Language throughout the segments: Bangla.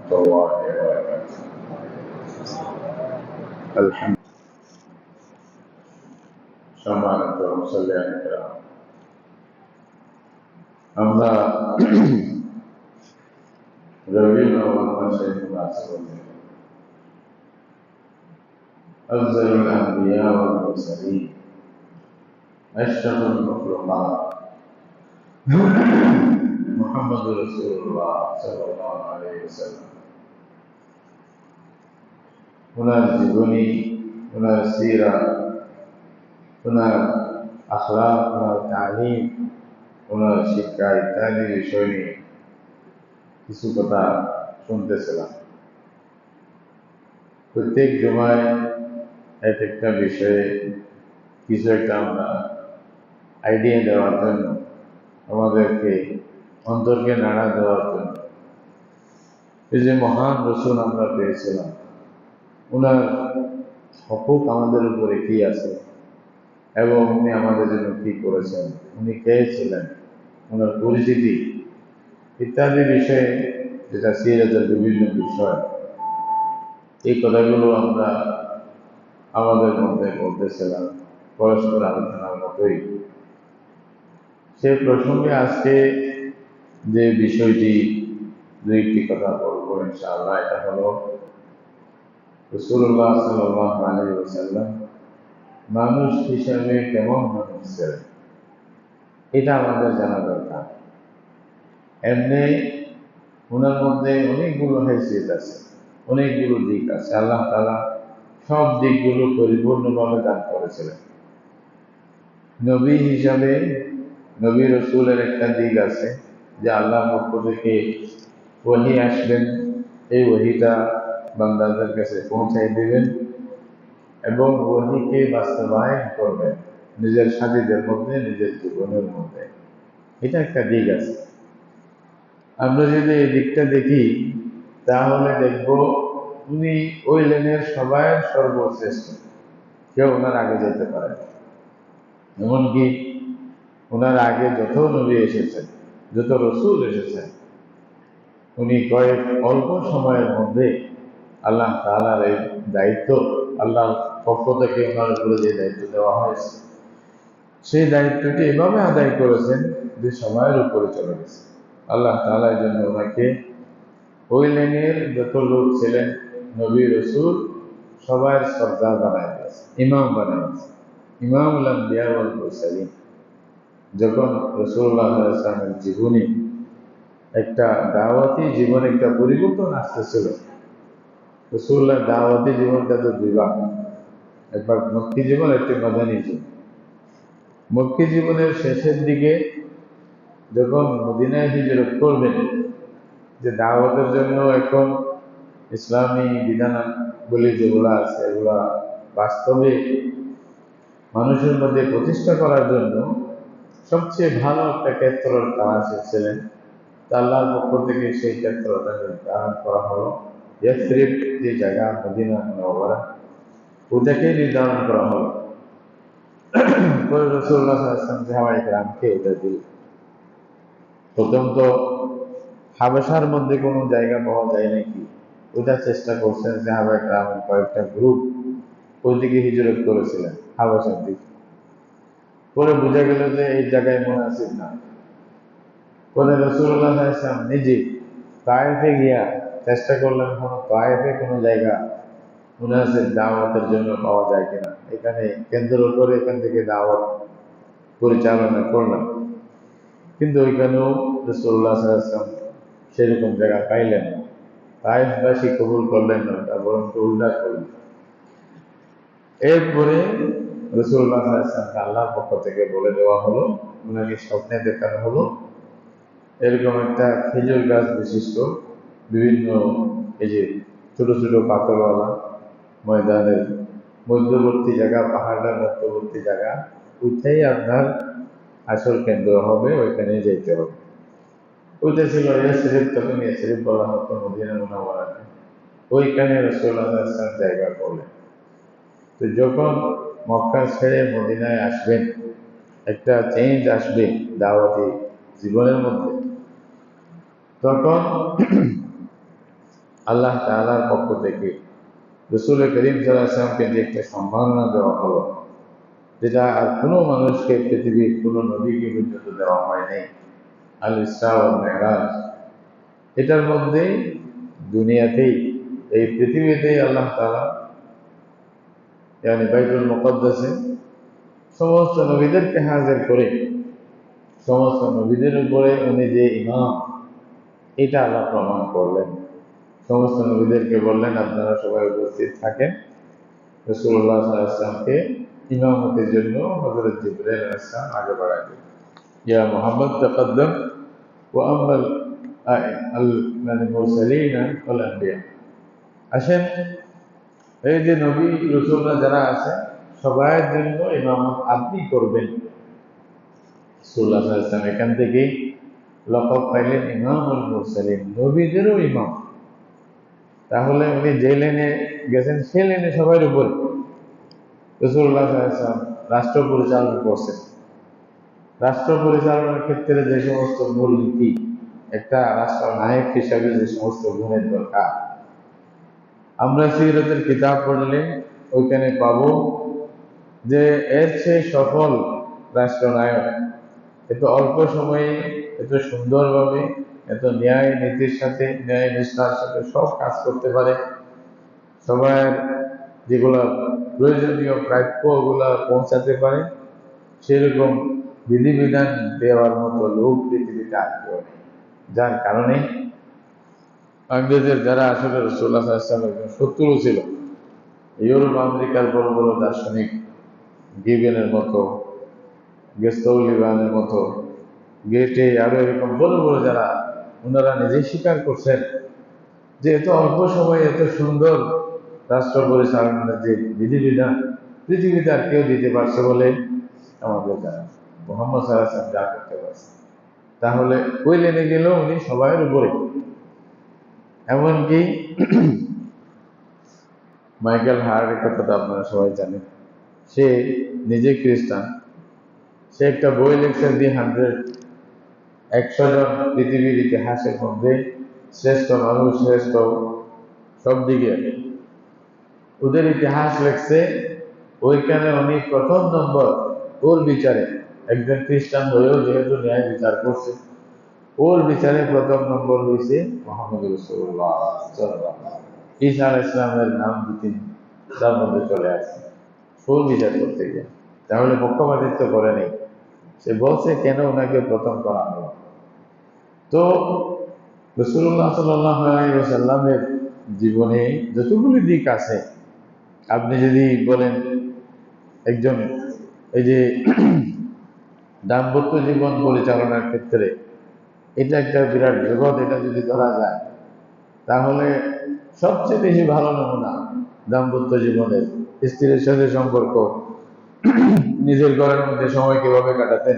الله وبركاته. الحمد সম্মানিত মুসল্লিয়ান কিরাম, আমরা রবিউল আউয়াল মাসে আছি বলে আফজালুল আম্বিয়া ওয়াল মুরসালিন আশরাফুল মাখলুকাত মুহাম্মদুর রাসূলুল্লাহ সাল্লাল্লাহু আলাইহি ওয়াসাল্লাম, ওনার জীবনী, ওনার সিরাত, ওনার আখলাক, ওনার তালিম, ওনার শিক্ষা ইত্যাদি বিষয় নিয়ে কিছু কথা শুনতেছিলাম। প্রত্যেক জমায় এক একটা বিষয়ে কিছু একটা আমরা আইডিয়া দেওয়ার জন্য, আমাদেরকে অন্তরকে নাড়া দেওয়ার জন্য এই যে মহান রসুল আমরা পেয়েছিলাম, ওনার হকুক আমাদের উপরে কি আছে এবং উনি আমাদের জন্য কি করেছেন, উনি কে ছিলেন, ওনার পরিচিতি ইত্যাদি বিষয়ে, যেটা সিরাতের বিভিন্ন বিষয়, এই কথাগুলো আমরা আমাদের মধ্যে বলতেছিলাম পরস্পর আলোচনার মতোই। সে প্রসঙ্গে আজকে যে বিষয়টি দুইটি কথা বলবো ইনশাআল্লাহ, এটা হলো রাসূলুল্লাহ সাল্লাল্লাহু আলাইহি ওয়াসাল্লাম মানুষ হিসাবে কেমন মানুষ ছিলেন, এটা আমাদের জানা দরকার। এমনি ওনার মধ্যে অনেকগুলো হাইসিয়ত আছে, অনেকগুলো দিক আছে, আল্লাহ তাআলা সব দিকগুলো পরিপূর্ণভাবে দান করেছিলেন। নবী হিসাবে নবী রসুলের একটা দিক আছে যে আল্লাহর পক্ষ থেকে ওহী আসবেন, এই ওহীটা বান্দাদের কাছে পৌঁছাই দিবেন এবং ওহীকে বাস্তবায়ন করবেন নিজের সাথীদের মধ্যে, নিজের জীবনের মধ্যে। এটা একটা দিক আছে। আমরা যদি এই দিকটা দেখি তাহলে দেখব উনি ওই লেনের সবাই সর্বশ্রেষ্ঠ, কেউ ওনার আগে যেতে পারে না। এমনকি ওনার আগে যত নবী এসেছেন, যত রসুল এসেছেন, উনি কয়েক অল্প সময়ের মধ্যে আল্লাহ তাআলার এই দায়িত্ব, আল্লাহর পক্ষ থেকে ওনার উপরে যে দায়িত্ব দেওয়া হয়েছে, সেই দায়িত্বটি এভাবে আদায় করেছেন যে সময়ের উপরে চলে গেছে। আল্লাহ তাআলার জন্য ওনাকে ওই লাইনের যত লোক ছিলেন, নবী রসুল, সবার সর্দার বানায় দিয়েছে, ইমাম বানায় দিয়েছে, ইমামুল আম্বিয়া ওয়াল মুরসালিন। যখন রাসূলুল্লাহ সাল্লাল্লাহু আলাইহি ওয়াসাল্লামের জীবনে একটা দাওয়াতি জীবন, একটা পরিবর্তন আসতেছিল। রাসূলুল্লাহ দাওয়াতি জীবনটা তো দুই ভাগ, একবার মক্কি জীবন, একটি মাদানী জীবন। মক্কি জীবনের শেষের দিকে যখন মদিনায় হিজরত করবেন, যে দাওয়াতের জন্য এখন ইসলামী বিধানাবলী যেগুলো আছে, এগুলা বাস্তবে মানুষের মধ্যে প্রতিষ্ঠা করার জন্য সবচেয়ে ভালো একটা ক্ষেত্রের তালাশ ছিলেন। আল্লাহর পক্ষ থেকে সেই ক্ষেত্রটা নির্ধারণ করা হলো। ইয়াসরিব যে জায়গা, মদিনা মুনাওয়ারা, ওটাকে নির্ধারণ করা হলো। পরে রাসূলুল্লাহ সাল্লাল্লাহু আলাইহি ওয়াসাল্লাম সাহাবায়ে কেরামকে এটা দিল। প্রথম তো হাবেশার মধ্যে কোনো জায়গা পাওয়া যায় নাকি, ওটা চেষ্টা করছেন সাহাবায়ে কেরামের কয়েকটা গ্রুপ, ওইদিকে হিজরত করেছিলেন হাবেশার দিকে। পরে বোঝা গেল যে এই জায়গায় মুনাসিব না। পরে রাসূলুল্লাহ সাল্লাল্লাহু আলাইহি ওয়াসাল্লাম নিজে তায়েফে গিয়া চেষ্টা করলেন কোনো তায়েফে কোনো জায়গা মুনাসিব দাওয়াতের জন্য পাওয়া যায় কিনা, এখানে কেন্দ্র করে এখান থেকে দাওয়াত পরিচালনা করলাম। কিন্তু ওইখানেও রাসূলুল্লাহ সাল্লাল্লাহু আলাইহি ওয়াসাল্লাম সেরকম জায়গা পাইলেন না, তায়েফবাসী কবুল করলেন না, তা বরং উল্টা করলেন। এরপরে রাসূলুল্লাহ সাল্লাল্লাহু আলাইহি ওয়াসাল্লামকে আল্লাহর পক্ষ থেকে বলে দেওয়া হলো, ওনাকে স্বপ্নে দেখানো হলো, এরকম একটা খেজুর গাছ বিশিষ্ট বিভিন্ন এই যে ছোট ছোট পাথরওয়ালা ময়দানের মধ্যবর্তী জায়গা, পাহাড়ের মধ্যবর্তী জায়গা, ওইটাই আপনার আসল কেন্দ্র হবে, ওইখানে যেতে হবে। ওইটা ছিল ইয়াসরিব, তখন ইয়াসরিব বলা হতো মদিনা মুনাওয়ারাকে। ওইখানে রাসূলুল্লাহ সাল্লাল্লাহু আলাইহি ওয়াসাল্লাম জায়গা করলেন। তো যখন মক্কা ছেড়ে মদিনায় আসবেন, একটা চেঞ্জ আসবে দাওয়াতি জীবনের মধ্যে, তখন আল্লাহ তাআলার পক্ষ থেকে রাসূল করিম সাল্লাল্লাহু আলাইহি ওয়াসাল্লামকে যে একটা সম্মাননা দেওয়া হলো, যেটা আর কোনো মানুষকে, পৃথিবীর কোনো নবীকে পর্যন্ত দেওয়া হয় নাই, আল ইসরা ওয়াল মিরাজ। এটার মধ্যে দুনিয়াতেই, এই পৃথিবীতেই আল্লাহ তাআলা বাইতুল মুকদ্দাসে সমস্ত নবীদেরকে হাজির করে সমস্ত নবীদের উপরে উনি যে ইমাম, এটা আল্লাহ প্রমাণ করলেন। সমস্ত নবীদেরকে বললেন আপনারা সবাই উপস্থিত থাকেন, রাসূলুল্লাহ সাল্লাল্লাহু আলাইহি ওয়াসাল্লামকে ইমামতির জন্য হযরত জিবরাইল আলাইহিস সালাম আগে বাড়ালেন। ইয়া মুহাম্মদ তাকাদ্দাম ওয়া আম্মাল আল মুরসালিন ওয়াল আনবিয়া। আসেন, এই যে নবী রাসূলরা যারা আছে সবার জন্য ইমামত আপনি করবেন। রাসূলুল্লাহ সাল্লাল্লাহু আলাইহি ওয়াসাল্লাম এখান থেকে লকব পাইলেন ইমামুল মুরসালিন, নবীদেরও ইমাম। তাহলে উনি যে লেনে গেছেন সে লেনে সবার উপরে। রাসূলুল্লাহ সাল্লাল্লাহু আলাইহি ওয়াসাল্লাম রাষ্ট্র পরিচালনা করছেন। রাষ্ট্র পরিচালনার ক্ষেত্রে যে সমস্ত মূলনীতি, একটা রাষ্ট্রনায়ক হিসাবে যে সমস্ত গুণের দরকার, আমরা সিরাতের কিতাব পড়লে ওইখানে পাবো যে এর চেয়ে সফল রাষ্ট্রনায়ক এত অল্প সময়ে এত সুন্দরভাবে এত ন্যায় নীতির সাথে, ন্যায় নিষ্ঠার সাথে সব কাজ করতে পারে, সবার যেগুলো প্রয়োজনীয় প্রাপ্য ওগুলা পৌঁছাতে পারে, সেরকম বিধিবিধান দেওয়ার মতো লোক পৃথিবীতে আর কেউ নেই। যার কারণে ইংরেজদের যারা আসলে রাসূলুল্লাহ সাল্লাল্লাহু আলাইহি ওয়াসাল্লামের একজন শত্রু ছিল, ইউরোপ আমেরিকার বড় বড় দার্শনিক গিবেনের মতো, গেস্টলিভানের মতো, গেটে, আরো এরকম বড় বড় যারা, ওনারা নিজেই স্বীকার করছেন যে এত অল্প সময়ে এত সুন্দর রাষ্ট্র পরিচালনার যে বিধিবিধান পৃথিবীতে আর কেউ দিতে পারছে বলে আমাদের জানা। মুহাম্মদ সাল্লাল্লাহু আলাইহি ওয়াসাল্লাম যা করতে পারছে, তাহলে ওই লেনে গেলেও উনি সবার উপরে। এমনকি মাইকেল হার্টের কথা তো আপনারা সবাই জানেন, সে নিজে খ্রিস্টান। সে একটা বই লিখছে দি 100 জন পৃথিবীর ইতিহাসের মধ্যে শ্রেষ্ঠ মানুষ, শ্রেষ্ঠ সব দিকে ওদের ইতিহাস লিখছে। ওইখানে উনি প্রথম নম্বর, ওর বিচারে, একজন খ্রিস্টান হয়েও যেহেতু ন্যায় বিচার করছে, ওর বিচারে প্রথম নম্বর হয়েছে মুহাম্মদ রাসূলুল্লাহ সাল্লাল্লাহু আলাইহি ওয়াসাল্লাম। ঈসা আলাইহিস সালামের নাম দুটি তার মধ্যে চলে আসে ফুল বিচার করতে গিয়ে। তাহলে পক্ষপাতিত্ব করে নেই, সে বলছে কেন ওনাকে প্রথম করা হলো। তো রাসূলুল্লাহ সাল্লাল্লাহু আলাইহি ওয়াসাল্লামের জীবনে যতগুলি দিক আছে, আপনি যদি বলেন একজন এই যে দাম্পত্য জীবন পরিচালনার ক্ষেত্রে এটা একটা বিরাট জগৎ, এটা যদি ধরা যায় তাহলে সবচেয়ে বেশি ভালো নমুনা দাম্পত্য জীবনের, স্ত্রীর সাথে সম্পর্ক, নিজের ঘরের মধ্যে সময় কিভাবে কাটাতেন,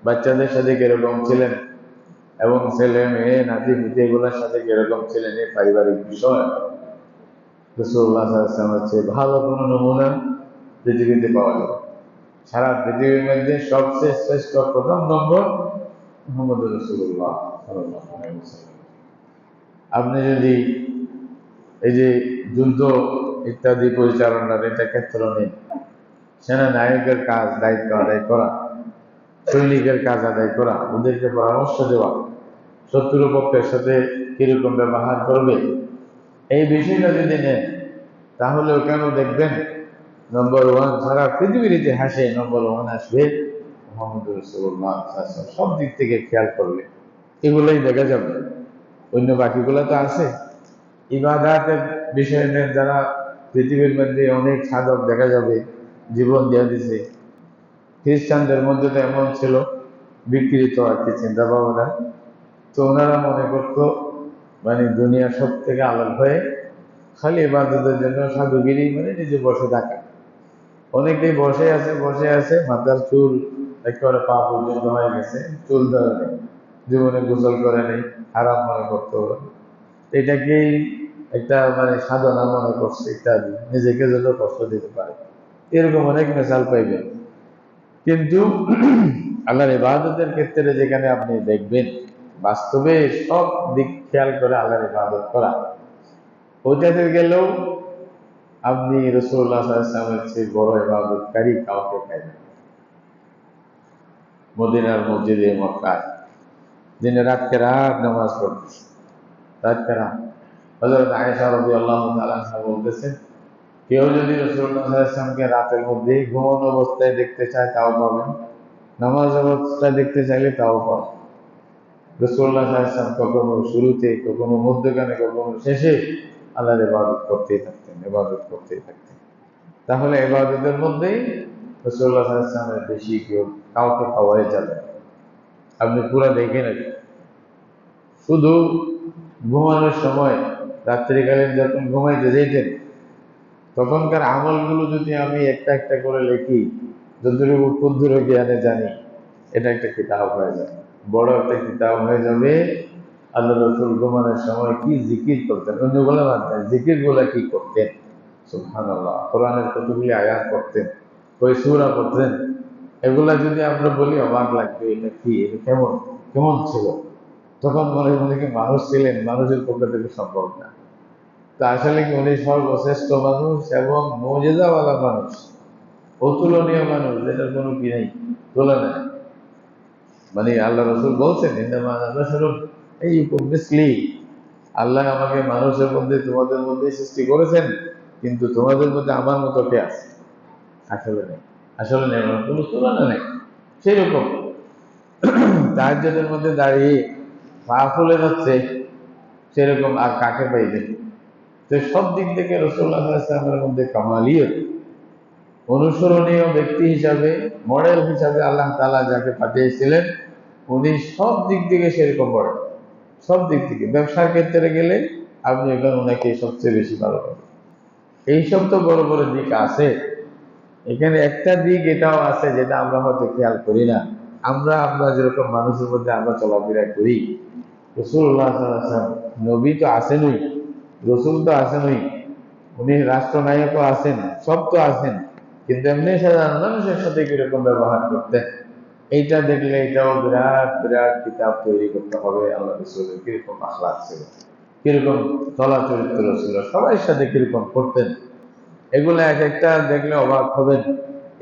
বাচ্চাদের সাথে কিরকম ছিলেন, এবং ছেলে মেয়ে নাতি পুতি এগুলোর সাথে কিরকম ছিলেন, এই পারিবারিক বিষয় রাসূলুল্লাহ সাল্লাল্লাহু আলাইহি ওয়াসাল্লামের চেয়ে ভালো কোনো নমুনা পৃথিবীতে পাওয়া যায়। সারা পৃথিবীর মধ্যে সবচেয়ে শ্রেষ্ঠ প্রথম নম্বর মুহাম্মদ রাসূলুল্লাহ সাল্লাল্লাহু আলাইহি ওয়াসাল্লাম। আপনি যদি এই যে যুদ্ধ ইত্যাদি পরিচালনার এটা ক্ষেত্র নেই, সেনা নায়কের কাজ, দায়িত্ব আদায় করা, সৈনিকের কাজ আদায় করা, ওদেরকে পরামর্শ দেওয়া, শত্রু পক্ষের সাথে কিরকম ব্যবহার করবে, এই বিষয়টা যদি নেন তাহলে ওখানেও দেখবেন নম্বর 1, সারা পৃথিবীর ইতিহাসে নম্বর 1 আসবে মুহাম্মদ রাসূলুল্লাহ সাল্লাল্লাহু আলাইহি ওয়াসাল্লাম। সব দিক থেকে খেয়াল করলে এগুলোই দেখা যাবে, অন্য বাকিগুলো তো আছে। ইবাদাতের বিষয় নেন, যারা পৃথিবীর মধ্যে অনেক সাধক দেখা যাবে জীবন দিয়ে দিছে। খ্রিস্টানদের মধ্যে তো এমন ছিল বিকৃত আর কি চিন্তা ভাবনা, তো ওনারা মনে করতো মানে দুনিয়া সব থেকে আলাদা হয়ে খালি ইবাদতের জন্য সাধুগিরি, মানে নিজে বসে থাকা। অনেকেই বসে আছে মাথার চুল একেবারে পা পর্যন্ত হয়ে গেছে, চুল ধরে নেই, জীবনে গোসল করে নেই, হারাম মনে করতো। এটাকেই একটা মানে সাধনা মনে করছে ইত্যাদি, নিজেকে যত কষ্ট দিতে পারে, এরকম অনেক মেসাল পাইবেন। কিন্তু আল্লাহর ইবাদতের ক্ষেত্রে যেখানে আপনি দেখবেন বাস্তবে সব দিক খেয়াল করে আল্লাহর ইবাদত করা, ওইটাতে গেলেও আপনি রাসূলুল্লাহ সাল্লাল্লাহু আলাইহি ওয়াসাল্লামের চেয়ে বড় ইবাদতকারী কাউকে পাইবেন। মদিনার মসজিদে মক্কায় যিনি রাতকে রাত নামাজ পড়তেছে, রাতকে রাত। হযরত আয়েশা রাদিয়াল্লাহু তাআলা আনহা বলতেছেন, কেউ যদি রাসূলুল্লাহ সাল্লাল্লাহু আলাইহি ওয়াসাল্লামকে রাতের মধ্যে ঘুমানো অবস্থায় দেখতে চায় তাও পাবেন, নামাজ অবস্থায় দেখতে চাইলে তাও পাবেন। রাসূলুল্লাহ সাল্লাল্লাহু আলাইহি ওয়াসাল্লাম কখনো শুরুতে, কখনো মধ্যখানে, কখনো শেষে আল্লাহর ইবাদত করতেই থাকতেন, ইবাদত করতেই থাকতেন। তাহলে ইবাদতের মধ্যেই রাসূলুল্লাহ সাল্লাল্লাহু আলাইহি ওয়াসাল্লামের বেশি কেউ কাউকে পাওয়াই যাবে না। আপনি পুরো দেখে নেবেন, শুধু ঘুমানোর সময় রাত্রিকালীন যখন ঘুমাইতে যেতেন তখনকার আমলগুলো যদি আমি একটা একটা করে লিখি, যতটুকু ক্ষুদ্র জ্ঞানে জানি, এটা একটা কিতাব হয়ে যাবে, বড় একটা কিতাব হয়ে যাবে। আল্লাহ রসুল ঘুমানোর সময় কি জিকির করতেন, অন্যগুলো বাদ দেন, জিকির গুলা কি করতেন, সুবহানাল্লাহ। কোরআনের কতগুলি আয়াত করতেন, ওই সূরা পড়তেন, এগুলা যদি আমরা বলি অবাক লাগবে, এটা কি, এটা কেমন কেমন ছিল। তখন মনে মনে কি মানুষ ছিলেন, মানুষের পক্ষে থেকে সম্ভব না। তো আসলে কি উনি সর্বশ্রেষ্ঠ মানুষ এবং মুজিজাওয়ালা মানুষ, অতুলনীয় মানুষ, যেটার কোনো কি নেই, তুলনা নেই। মানে আল্লাহ রসুল বলছেন, ইন্নামা আনা বাশারুন আইয়ুকুম মিসলি, আল্লাহ আমাকে মানুষের মধ্যে তোমাদের মধ্যে সৃষ্টি করেছেন, কিন্তু তোমাদের মধ্যে আমার মতো কে আছে? আসলে নেই, আসলে নেই, আমার কোনো তুলনা নেই। সেরকম তাহাজ্জুদের মধ্যে দাঁড়িয়ে পা ফুলে যাচ্ছে, সেরকম আর কাকে পাইবেন? তো সব দিক থেকে রাসূলুল্লাহ সাল্লাল্লাহু আলাইহি ওয়াসাল্লামের মধ্যে কামালিয়ত, অনুসরণীয় ব্যক্তি হিসাবে, মডেল হিসাবে আল্লাহ তাআলা যাকে পাঠিয়েছিলেন, উনি সব দিক থেকে সেরকম বড়। সব দিক থেকে ব্যবসার ক্ষেত্রে গেলে আপনি এখানে ওনাকে সবচেয়ে বেশি ভালো পাবেন। এইসব তো বড় বড় দিক আছে, এখানে একটা দিক এটাও আছে যেটা আমরা হয়তো খেয়াল করি না। আমরা যেরকম মানুষের মধ্যে আমরা চলাফেরা করি, রাসূলুল্লাহ সাল্লাল্লাহু আলাইহি ওয়াসাল্লাম নবী তো আসেনই, রসুল তো আসেনই, উনি রাষ্ট্রনায়কও আছেন, সব তো আছেন, কিন্তু এমনি সাধারণ মানুষের সাথে কিরকম ব্যবহার করতেন, এইটা দেখলে এটাও বিরাট বিরাট কিতাব তৈরি করতে হবে। আল্লাহ রসুলের কিরকম আখলাক ছিল, কিরকম চলা চরিত্র ছিল, সবার সাথে কিরকম করতেন, এগুলো এক একটা দেখলে অবাক হবেন।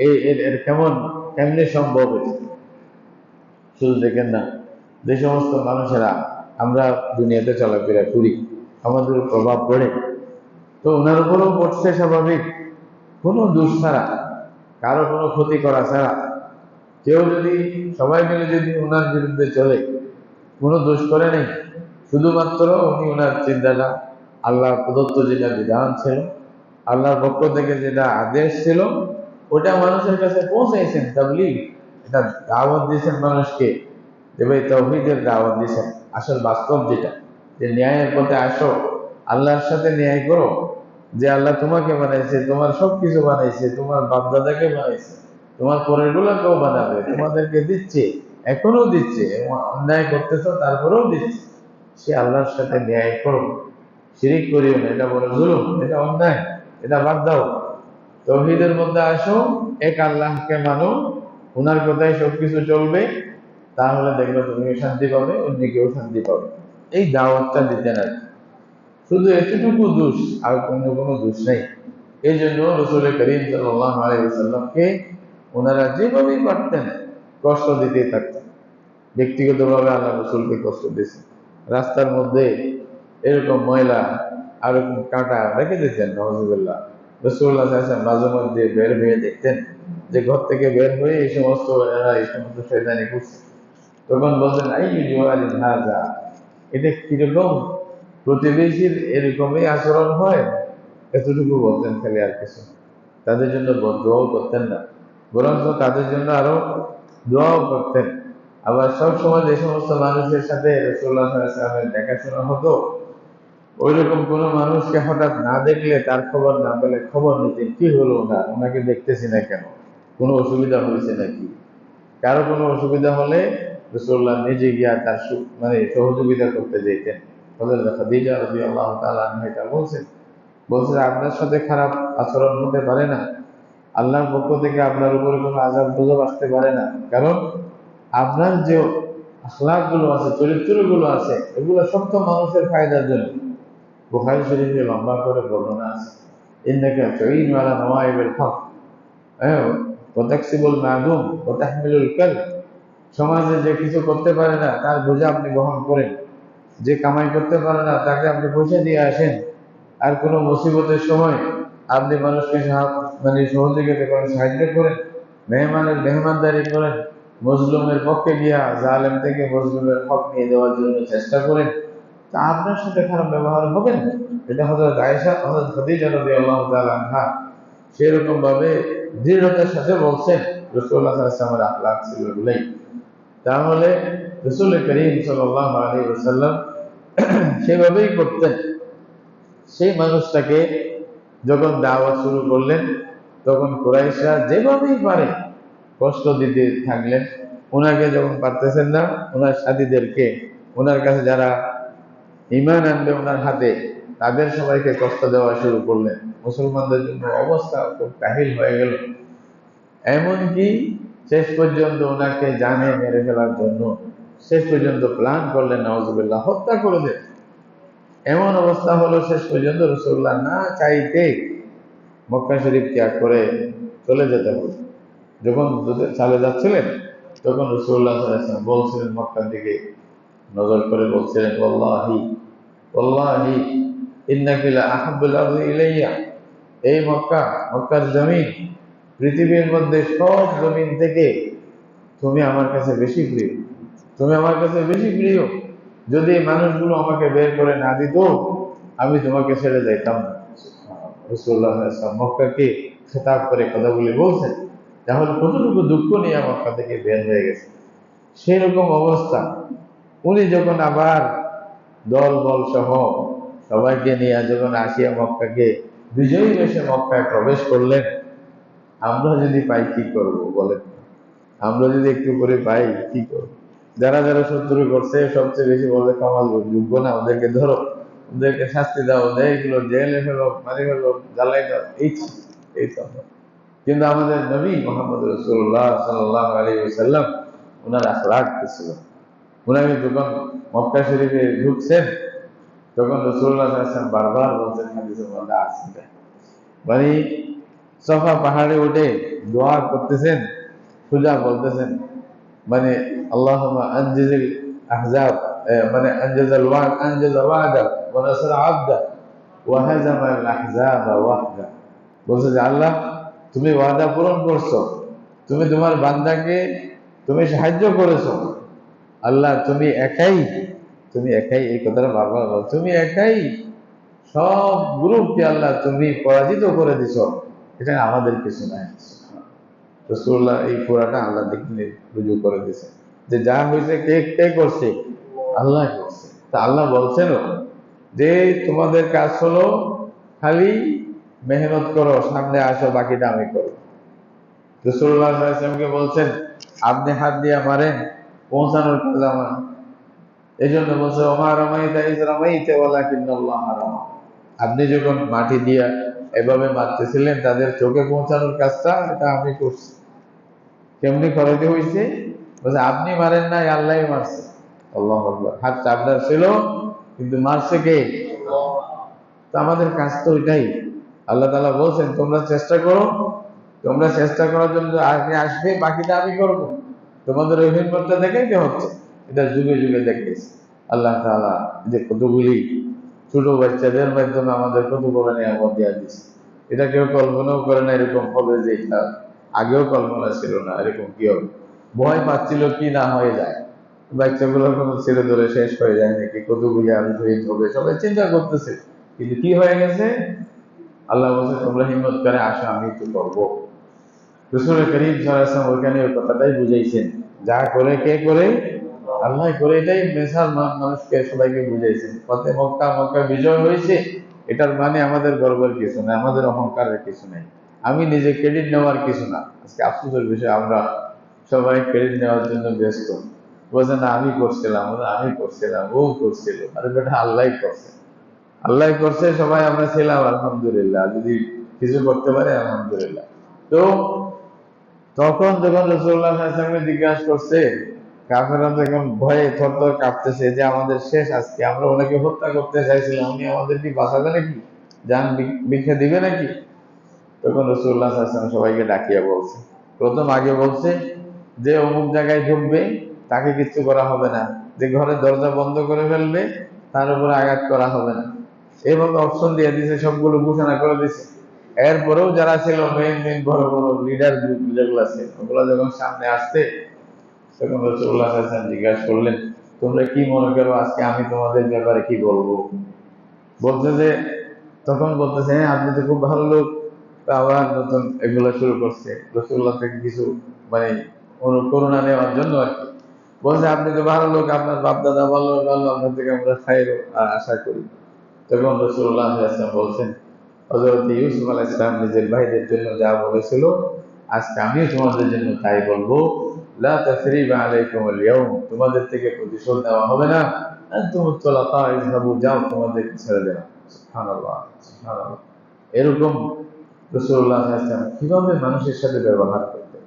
এই এর এর কেমন, কেমনি সম্ভব এটা। শুধু দেখেন না, যে সমস্ত মানুষেরা আমরা দুনিয়াতে চলাফেরা করি, আমাদের প্রভাব পড়ে, তো ওনার উপরেও পড়ছে স্বাভাবিক, কোনো দোষ ছাড়া, কারো কোনো ক্ষতি করা ছাড়া। কেউ যদি, সবাই মিলে যদি ওনার বিরুদ্ধে চলে, কোনো দোষ করে নেই, শুধুমাত্র উনি ওনার চিন্তাটা, আল্লাহ প্রদত্ত যেটা বিধান ছিল, আল্লাহর পক্ষ থেকে যেটা আদেশ ছিল, ওটা মানুষের কাছে পৌঁছাইছেন, তাবলীগ, এটা দাওয়াত দিয়েছেন মানুষকে, যে ভাই তাওহীদের দাওয়াত দিয়েছেন, আসল বাস্তব যেটা, যে ন্যায়ের পথে আসো, আল্লাহর সাথে ন্যায় করো, যে আল্লাহ তোমাকে বানাইছে, তোমার সবকিছু বানাইছে, তোমার বাপদাদাকে বানাইছে, তোমার পরের গুলাকেও বানাবে, তোমাদেরকে দিচ্ছে, এখনো দিচ্ছে, এবং অন্যায় করতেছো তারপরেও দিচ্ছে, সে আল্লাহর সাথে ন্যায় করো, শিরিক করিও না, এটা বলে জুলুম, এটা অন্যায়, এটা বাদ দাও, তৌহিদের মধ্যে আসো, এক আল্লাহকে মানো, ওনার কথায় সবকিছু চলবে, তাহলে দেখবে তুমিও শান্তি পাবে, অন্য কেউ শান্তি পাবে। এই দাওয়াতটা দিতেন আর কি। শুধু এতটুকু দোষ, আর কোনো দোষ নেই। এই জন্য রসুল করিম সাল্লাল্লাহু আলাইহি ওয়াসাল্লামকে ওনারা যেভাবেই পারতেন কষ্ট দিতে থাকতেন। ব্যক্তিগতভাবে আল্লাহ রসুলকে কষ্ট দিয়েছেন, রাস্তার মধ্যে এরকম ময়লা আর এরকম কাঁটা রেখে দিতেন, নওয়াজুবিল্লাহ। রসুল্লাহ মাঝে মধ্যে বের হয়ে দেখতেন যে ঘর থেকে বের হয়ে এই সমস্ত এরা এই সমস্ত শয়তানি করছে, তখন বলতেন আই জুয়ালিন হাজা, এটা কিরকম, প্রতিবেশীর এরকমই আচরণ হয়, এতটুকু বলতেন খালি, আর কিছু। তাদের জন্য দোয়াও করতেন না, বরং তাদের জন্য আরো দোয়াও করতেন। আবার সব সময় যে সমস্ত মানুষের সাথে রাসূলুল্লাহ সাল্লাল্লাহু আলাইহি ওয়াসাল্লামের দেখাশোনা হতো, ওই রকম কোনো মানুষকে হঠাৎ না দেখলে, তার খবর না পেলে খবর নিতেন, কি হলো ওনার, ওনাকে দেখতেছি না কেন, কোনো অসুবিধা হয়েছে নাকি। কারো কোনো অসুবিধা হলে রাসূলুল্লাহ নিজে গিয়া তার মানে সহযোগিতা করতে যেতেন। হযরত খাদিজা রাদিয়াল্লাহু তাআলা আনহা এটা বলছেন, আপনার সাথে খারাপ আচরণ হতে পারে না, আল্লাহর পক্ষ থেকে আপনার উপরে কোনো আযাব গজব আসতে পারে না, কারণ আপনার যে আখলাক গুলো আছে, চরিত্র গুলো আছে, এগুলো সব তো মানুষের ফায়দার জন্য। বুখারী শরীফে লম্বা করে বর্ণনা আছে, ইন্নাকা তুঈনু আলা নওয়াইবিল হক ওয়া তাকসিবুল মা'দুম ওয়া তাহমিলুল কাল। সমাজে যে কিছু করতে পারে না তার বোঝা আপনি বহন করেন, যে কামাই করতে পারে না তাকে আপনি পয়সা দিয়ে আসেন, আর কোনো মুসিবতের সময় আপনি মানুষকে সহযোগিতা করেন, সাহায্য করেন, মেহমানের মেহমানদারি করেন, মজলুমের পক্ষে গিয়া জালেম থেকে মজলুমের হক নিয়ে দেওয়ার জন্য চেষ্টা করেন, তা আপনার সাথে খারাপ ব্যবহার হবে না। এটা হযরত আয়েশা, হযরত খাদিজা রাদিয়াল্লাহু তাআলা আনহা সেরকম ভাবে দৃঢ়তার সাথে বলছেন। রাসূলুল্লাহ সাল্লাল্লাহু আলাইহি ওয়াসাল্লামের আখলাক ছিল এগুলাই। তাহলে রাসূল করিম সাল্লাল্লাহু আলাইহি ওয়াসাল্লাম সেভাবেই করতেন। সেই মানুষটাকে যখন দাওয়াত শুরু করলেন, তখন কুরাইশরা যেভাবেই পারে কষ্ট দিতে থাকলেন। ওনাকে যখন পারতেছেন না, ওনার সাথীদেরকে, ওনার কাছে যারা ঈমান আনবে ওনার হাতে, তাদের সবাইকে কষ্ট দেওয়া শুরু করলেন। মুসলমানদের জন্য অবস্থা খুব কাহিল হয়ে গেল। এমনকি শেষ পর্যন্ত ওনাকে জানে মেরে ফেলার জন্য শেষ পর্যন্ত প্ল্যান করলেন, নাউজুবিল্লাহ, হত্যা করে দেন। এমন অবস্থা হলো শেষ পর্যন্ত রাসূলুল্লাহ না চাইতে মক্কা শরীফ ত্যাগ করে চলে যেতে হলো। যখন চলে যাচ্ছিলেন তখন রাসূলুল্লাহ সাল্লাল্লাহু আলাইহি ওয়াসাল্লাম বলছিলেন, মক্কার দিকে নজর করে বলছিলেন, ওয়াল্লাহি ওয়াল্লাহি ইন্নাকা লা আহাব্বুল আরদি ইলাইয়া। এই মক্কা, মক্কার জমিন, পৃথিবীর মধ্যে সব জমিন থেকে তুমি আমার কাছে বেশি প্রিয়, তুমি আমার কাছে বেশি প্রিয়। যদি এই মানুষগুলো আমাকে বের করে না দিত, আমি তোমাকে ছেড়ে যাইতাম না। রাসূলুল্লাহ সাল্লাল্লাহু আলাইহি ওয়াসাল্লাম মক্কাকে খেতাব করে কথাগুলি বলছেন। তাহলে কতটুকু দুঃখ নিয়ে মক্কা থেকে বের হয়ে গেছে। সেরকম অবস্থা উনি যখন আবার দল বল সহ সবাইকে নিয়ে যখন আসিয়া মক্কাকে বিজয়ী বেশে মক্কায় প্রবেশ করলেন, আমরা যদি পাই কি করব বলেন? আমরা যদি একটু করে পাই কি করব? যারা যারা শত্রু করছে সবচেয়ে বেশি বলে কামাল যোগ্য না, ওদেরকে ধরো, ওদেরকে শাস্তি দাও, এগুলো জেলে ফেলো, মারি ফেলো, জ্বালাই দাও, এই তো। কিন্তু আমাদের নবী মুহাম্মদ রাসূলুল্লাহ সাল্লাল্লাহু আলাইহি ওয়াসাল্লাম, ওনার আখলাক কি ছিল! উনাকে যখন মক্কা শরীফে ঢুকছেন তখন রাসূলুল্লাহ সাল্লাল্লাহু আলাইহি ওয়াসাল্লাম বারবার বলছেন, হাদিসের মধ্যে আছে, মানে সফা পাহাড়ে উঠে দোয়া করতেছেন, সোজা বলতেছেন, মানে আল্লাহুম্মা আনজিজিল আহজাব, মানে আনজাজাল ওয়াদ, আনজাজা ওয়াদা ওয়া নাসরা আবদা ওয়া হাজামাল আহজাবা ওয়াহদা। বলছে যে আল্লাহ, তুমি ওয়াদা পূরণ করছো, তুমি তোমার বান্দাকে তুমি সাহায্য করেছো। আল্লাহ তুমি একাই, তুমি একাই, এই কথাটা বারবার বল, তুমি একাই সব গ্রুপকে আল্লাহ তুমি পরাজিত করে দিছো, এটা আমাদের কিছু নাই। রাসূলুল্লাহ এই পুরাটা আল্লাহ দিকে রুজু করে দিয়েছে যে যা হয়েছে কে কে করছে? আল্লাহ করছে। তা আল্লাহ বলছেন যে তোমাদের কাজ হলো খালি মেহনত করো, সামনে আসো, বাকিটা আমি করো। রাসূলুল্লাহ সাল্লাল্লাহু আলাইহি ওয়াসাল্লামকে বলছেন, আপনি হাত দিয়ে মারেন, পৌঁছানোর কাজ আমার। এই জন্য বলছে, ওমা রামাইতা ইজ রামাইতা ওয়ালাকিন্নাল্লাহ রামা। আপনি যখন মাটি দিয়া এভাবে মারতেছিলেন, তাদের চোখে পৌঁছানোর কাজটা এটা আমি করছি। কেমনি করাইতে হয়েছে? বলছে আপনি মারেন নাই, আল্লাহই মারছে। আল্লাহু আকবার। হাত চাপদার ছিল কিন্তু মারছে কে? তো আমাদের কাজ তো ওইটাই। আল্লাহ তাআলা বলছেন, তোমরা চেষ্টা করো, তোমরা চেষ্টা করার জন্য আগে আসবে, বাকিটা আমি করব। তোমাদের ওই হিম্মতটা দেখাইতে হচ্ছে, এটা যুগে যুগে দেখেছি আল্লাহ তাআলা যে কতগুলি ছোট বাচ্চাদের মাধ্যমে আমাদের কত বড় নিয়ামত দেওয়া দিচ্ছে। এটা কেউ কল্পনাও করে না এরকম হবে, যে এটা আগেও কল্পনা ছিল না এরকম কি হবে। ভয় পাচ্ছিল কি না হয়ে যায়, বাচ্চাগুলোর কোনো ছেড়ে ধরে শেষ হয়ে যায় নাকি, কতগুলি আরো শহীদ হবে, সবাই চিন্তা করতেছে। কিন্তু কি হয়ে গেছে? আল্লাহ বলছে, তোমরা হিম্মত করে আসো, আমি তো করবো। রাসূল করিম সাল্লাল্লাহু আলাইহি ওয়াসাল্লাম ওইখানে ওই কথাটাই বুঝাইছেন, যা করে কে করে? আল্লাহ করে। এটাই মেসাল মানুষকে সবাইকে বুঝাইছেন। ফতে মক্কা, মক্কা বিজয় হয়েছে, এটার মানে আমাদের গর্বের কিছু নাই, আমাদের অহংকারের কিছু নাই, আমি নিজে ক্রেডিট নেওয়ার কিছু না। আজকে আফসোসের বিষয়, আমরা সবাই ক্রেডিট নেওয়ার জন্য ব্যস্ত। বলছে না আমি করছিলাম, আমি করছিলাম, ও করছিল। আরে বেটা, আল্লাহ করছে, আল্লাহ করছে, সবাই আমরা ছিলাম আলহামদুলিল্লাহ, যদি কিছু করতে পারে আলহামদুলিল্লাহ। তো তখন যখন রাসূলুল্লাহ সাল্লাল্লাহু আলাইহি ওয়াসাল্লাম জিজ্ঞাসা করছে কাফেররা যখন ভয়ে থরথর কাঁপতেছে যে আমাদের শেষ আজকে, আমরা ওনাকে হত্যা করতে চাইছিলাম, উনি আমাদের কি বাঁচাবে নাকি, জান ভিক্ষা দিবে নাকি? তখন রাসূলুল্লাহ সাল্লাল্লাহু আলাইহি ওয়াসাল্লাম সবাইকে ডাকিয়ে বলছে, প্রথম আগে বলছে যে অমুক জায়গায় ঢুকবে তাকে কিচ্ছু করা হবে না, যে ঘরের দরজা বন্ধ করে ফেলবে তার উপরে আঘাত করা হবে না, এভাবে অপশন দিয়ে দিছে, সবগুলো ঘোষণা করে দিছে। এরপরেও যারা ছিল মেইন মেইন বড় বড় লিডার গ্রুপ যেগুলো আছে, ওগুলো যখন সামনে আসছে তখন রাসূলুল্লাহ সাল্লাল্লাহু আলাইহি ওয়াসাল্লাম জিজ্ঞাসা করলেন, তোমরা কি মনে করো আজকে আমি তোমাদের ব্যাপারে কি বলবো? বলছে যে, তখন বলতেছে হ্যাঁ আপনি তো খুব ভালো লোক। তো আবার নতুন এগুলো শুরু করছে রাসূলুল্লাহ থেকে কিছু মানে করুণা নেওয়ার জন্য আর কি। বলছে আপনি তো ভালো লোক, আপনার বাপ দাদা ভালো ভালো, আপনার থেকে আমরা খাইর আর আশা করি। তখন রাসূলুল্লাহ সাল্লাল্লাহু আলাইহি ওয়াসাল্লাম বলছেন, হযরত ইউসুফ আলাইহিস সালাম নিজের ভাইদের জন্য যা বলেছিল আজকে আমিও তোমাদের জন্য তাই বলবো, লা তাসরিবা আলাইকুমুল ইয়াউম, তোমাদের থেকে প্রতিশোধ নেওয়া হবে না, আনতুমুত তুলাকা, ইযহাবু, যাও তোমাদের ছেড়ে দেওয়া। সুবহানাল্লাহ, সুবহানাল্লাহ। এরকম রাসূলুল্লাহ সাল্লাল্লাহু আলাইহি ওয়াসাল্লাম কিভাবে মানুষের সাথে ব্যবহার করতেন,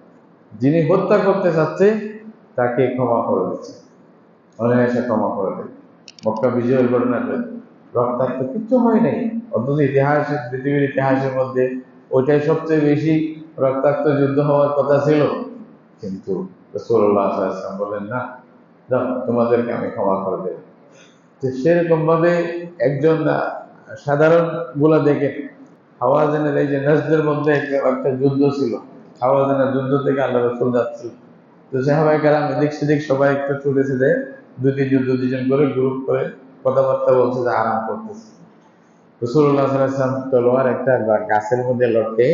যিনি হত্যা করতে চাচ্ছে তাকে ক্ষমা করে দিচ্ছে, অনায়াসে ক্ষমা করে দেন। মক্কা বিজয়ের ঘটনাটা রক্তাক্ত কিচ্ছু হয় নাই, অথচ ইতিহাসের, পৃথিবীর ইতিহাসের মধ্যে ওইটাই সবচেয়ে বেশি রক্তাক্ত যুদ্ধ হওয়ার কথা ছিল, কিন্তু রাসূলুল্লাহ সাল্লাল্লাহু আলাইহি ওয়াসাল্লাম বলেন না, যাও তোমাদেরকে আমি ক্ষমা করে দেব। তো সেরকম ভাবে একজন সাধারণ গুলা দেখে, হাওয়াযিনের এই যে নাজদের মধ্যে একটা যুদ্ধ ছিল, হাওয়াযিনের যুদ্ধ থেকে আল্লাহ রাসূল যাচ্ছিল, তো সাহাবায়ে কেরাম এদিক সেদিক সবাই একটু ছুটেছে, যে দুটি যুদ্ধ দুজন করে গ্রুপ করে কথাবার্তা বলছে, যে আরাম করতেছে। রাসূলুল্লাহ সাল্লাল্লাহু আলাইহি ওয়াসাল্লাম তলোয়ার একটা গাছের মধ্যে লটকে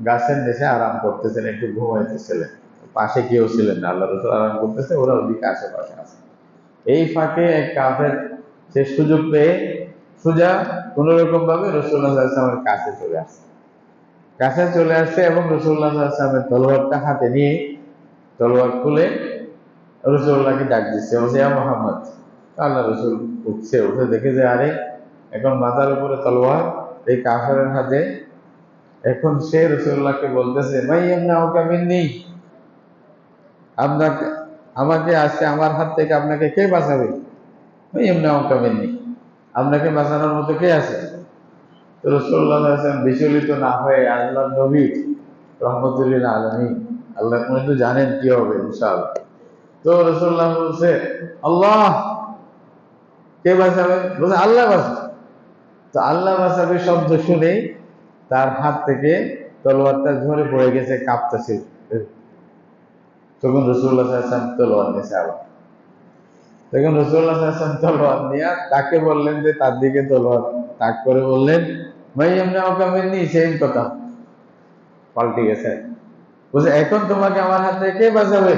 গাছের নিচে আরাম করতেছেন, একটু ঘুমাইতেছিলেন। পাশে কেউ ছিলেন না, আল্লাহ রাসূল আরাম করতেছে, ওরা ওদিকে আশেপাশে আছে। এই ফাঁকে এক কাফের সে সুযোগ পেয়ে সোজা কোন রকম ভাবে রাসূলুল্লাহ সাল্লাল্লাহু আলাইহি ওয়াসাল্লামের কাছে চলে আসছে, এবং রাসূলুল্লাহ সাল্লাল্লাহু আলাইহি ওয়াসাল্লামের তলোয়ারটা হাতে নিয়ে তলোয়ার খুলে রাসূলুল্লাহকে ডাক দিচ্ছে, বলছে ইয়া মুহাম্মদ। আল্লাহ রাসূল উঠছে, উঠে দেখে যে আরে এখন মাথার উপরে তলোয়ার এই কাফেরের হাতে। এখন সে রাসূলুল্লাহকে বলতেছে, মাইয়ামনাউকা মিন্নি, আপনাকে, আমাকে আজকে আমার হাত থেকে আপনাকে কে বাঁচাবে? মাইয়ামনাউকা মিন্নি, আপনাকে বাঁচানোর মতো কে আছে? তো রাসূলুল্লাহ সাল্লাল্লাহু আলাইহি ওয়াসাল্লাম বিচলিত না হয়ে, আল্লাহর নবী রহমাতুল লিল আলামিন, আল্লাহ আপনি তো জানেন কি হবে ইনশাআল্লাহ। তো রাসূলুল্লাহ বলছে, আল্লাহ, কে বাঁচাবে? বলছে আল্লাহ বাঁচাবে। তো আল্লাহ বাঁচাবে শব্দ শুনে তার হাত থেকে তলোয়ারটা ঝরে পড়ে গেছে, কাঁপতেছে। তখন রাসূলুল্লাহ সাল্লাল্লাহু আলাইহি ওয়াসাল্লাম তলোয়ার নিয়েছে আবার। তখন রাসূলুল্লাহ সাল্লাল্লাহু আলাইহি ওয়াসাল্লাম তলোয়ার নিয়ে তাকে বললেন, যে তার দিকে তলোয়ার তাক করে বললেন, ভাই এমনি ওকামেননি, সেম কথা পাল্টে গেছে। বলছে এখন তোমাকে আমার হাত থেকে কে বাঁচাবে?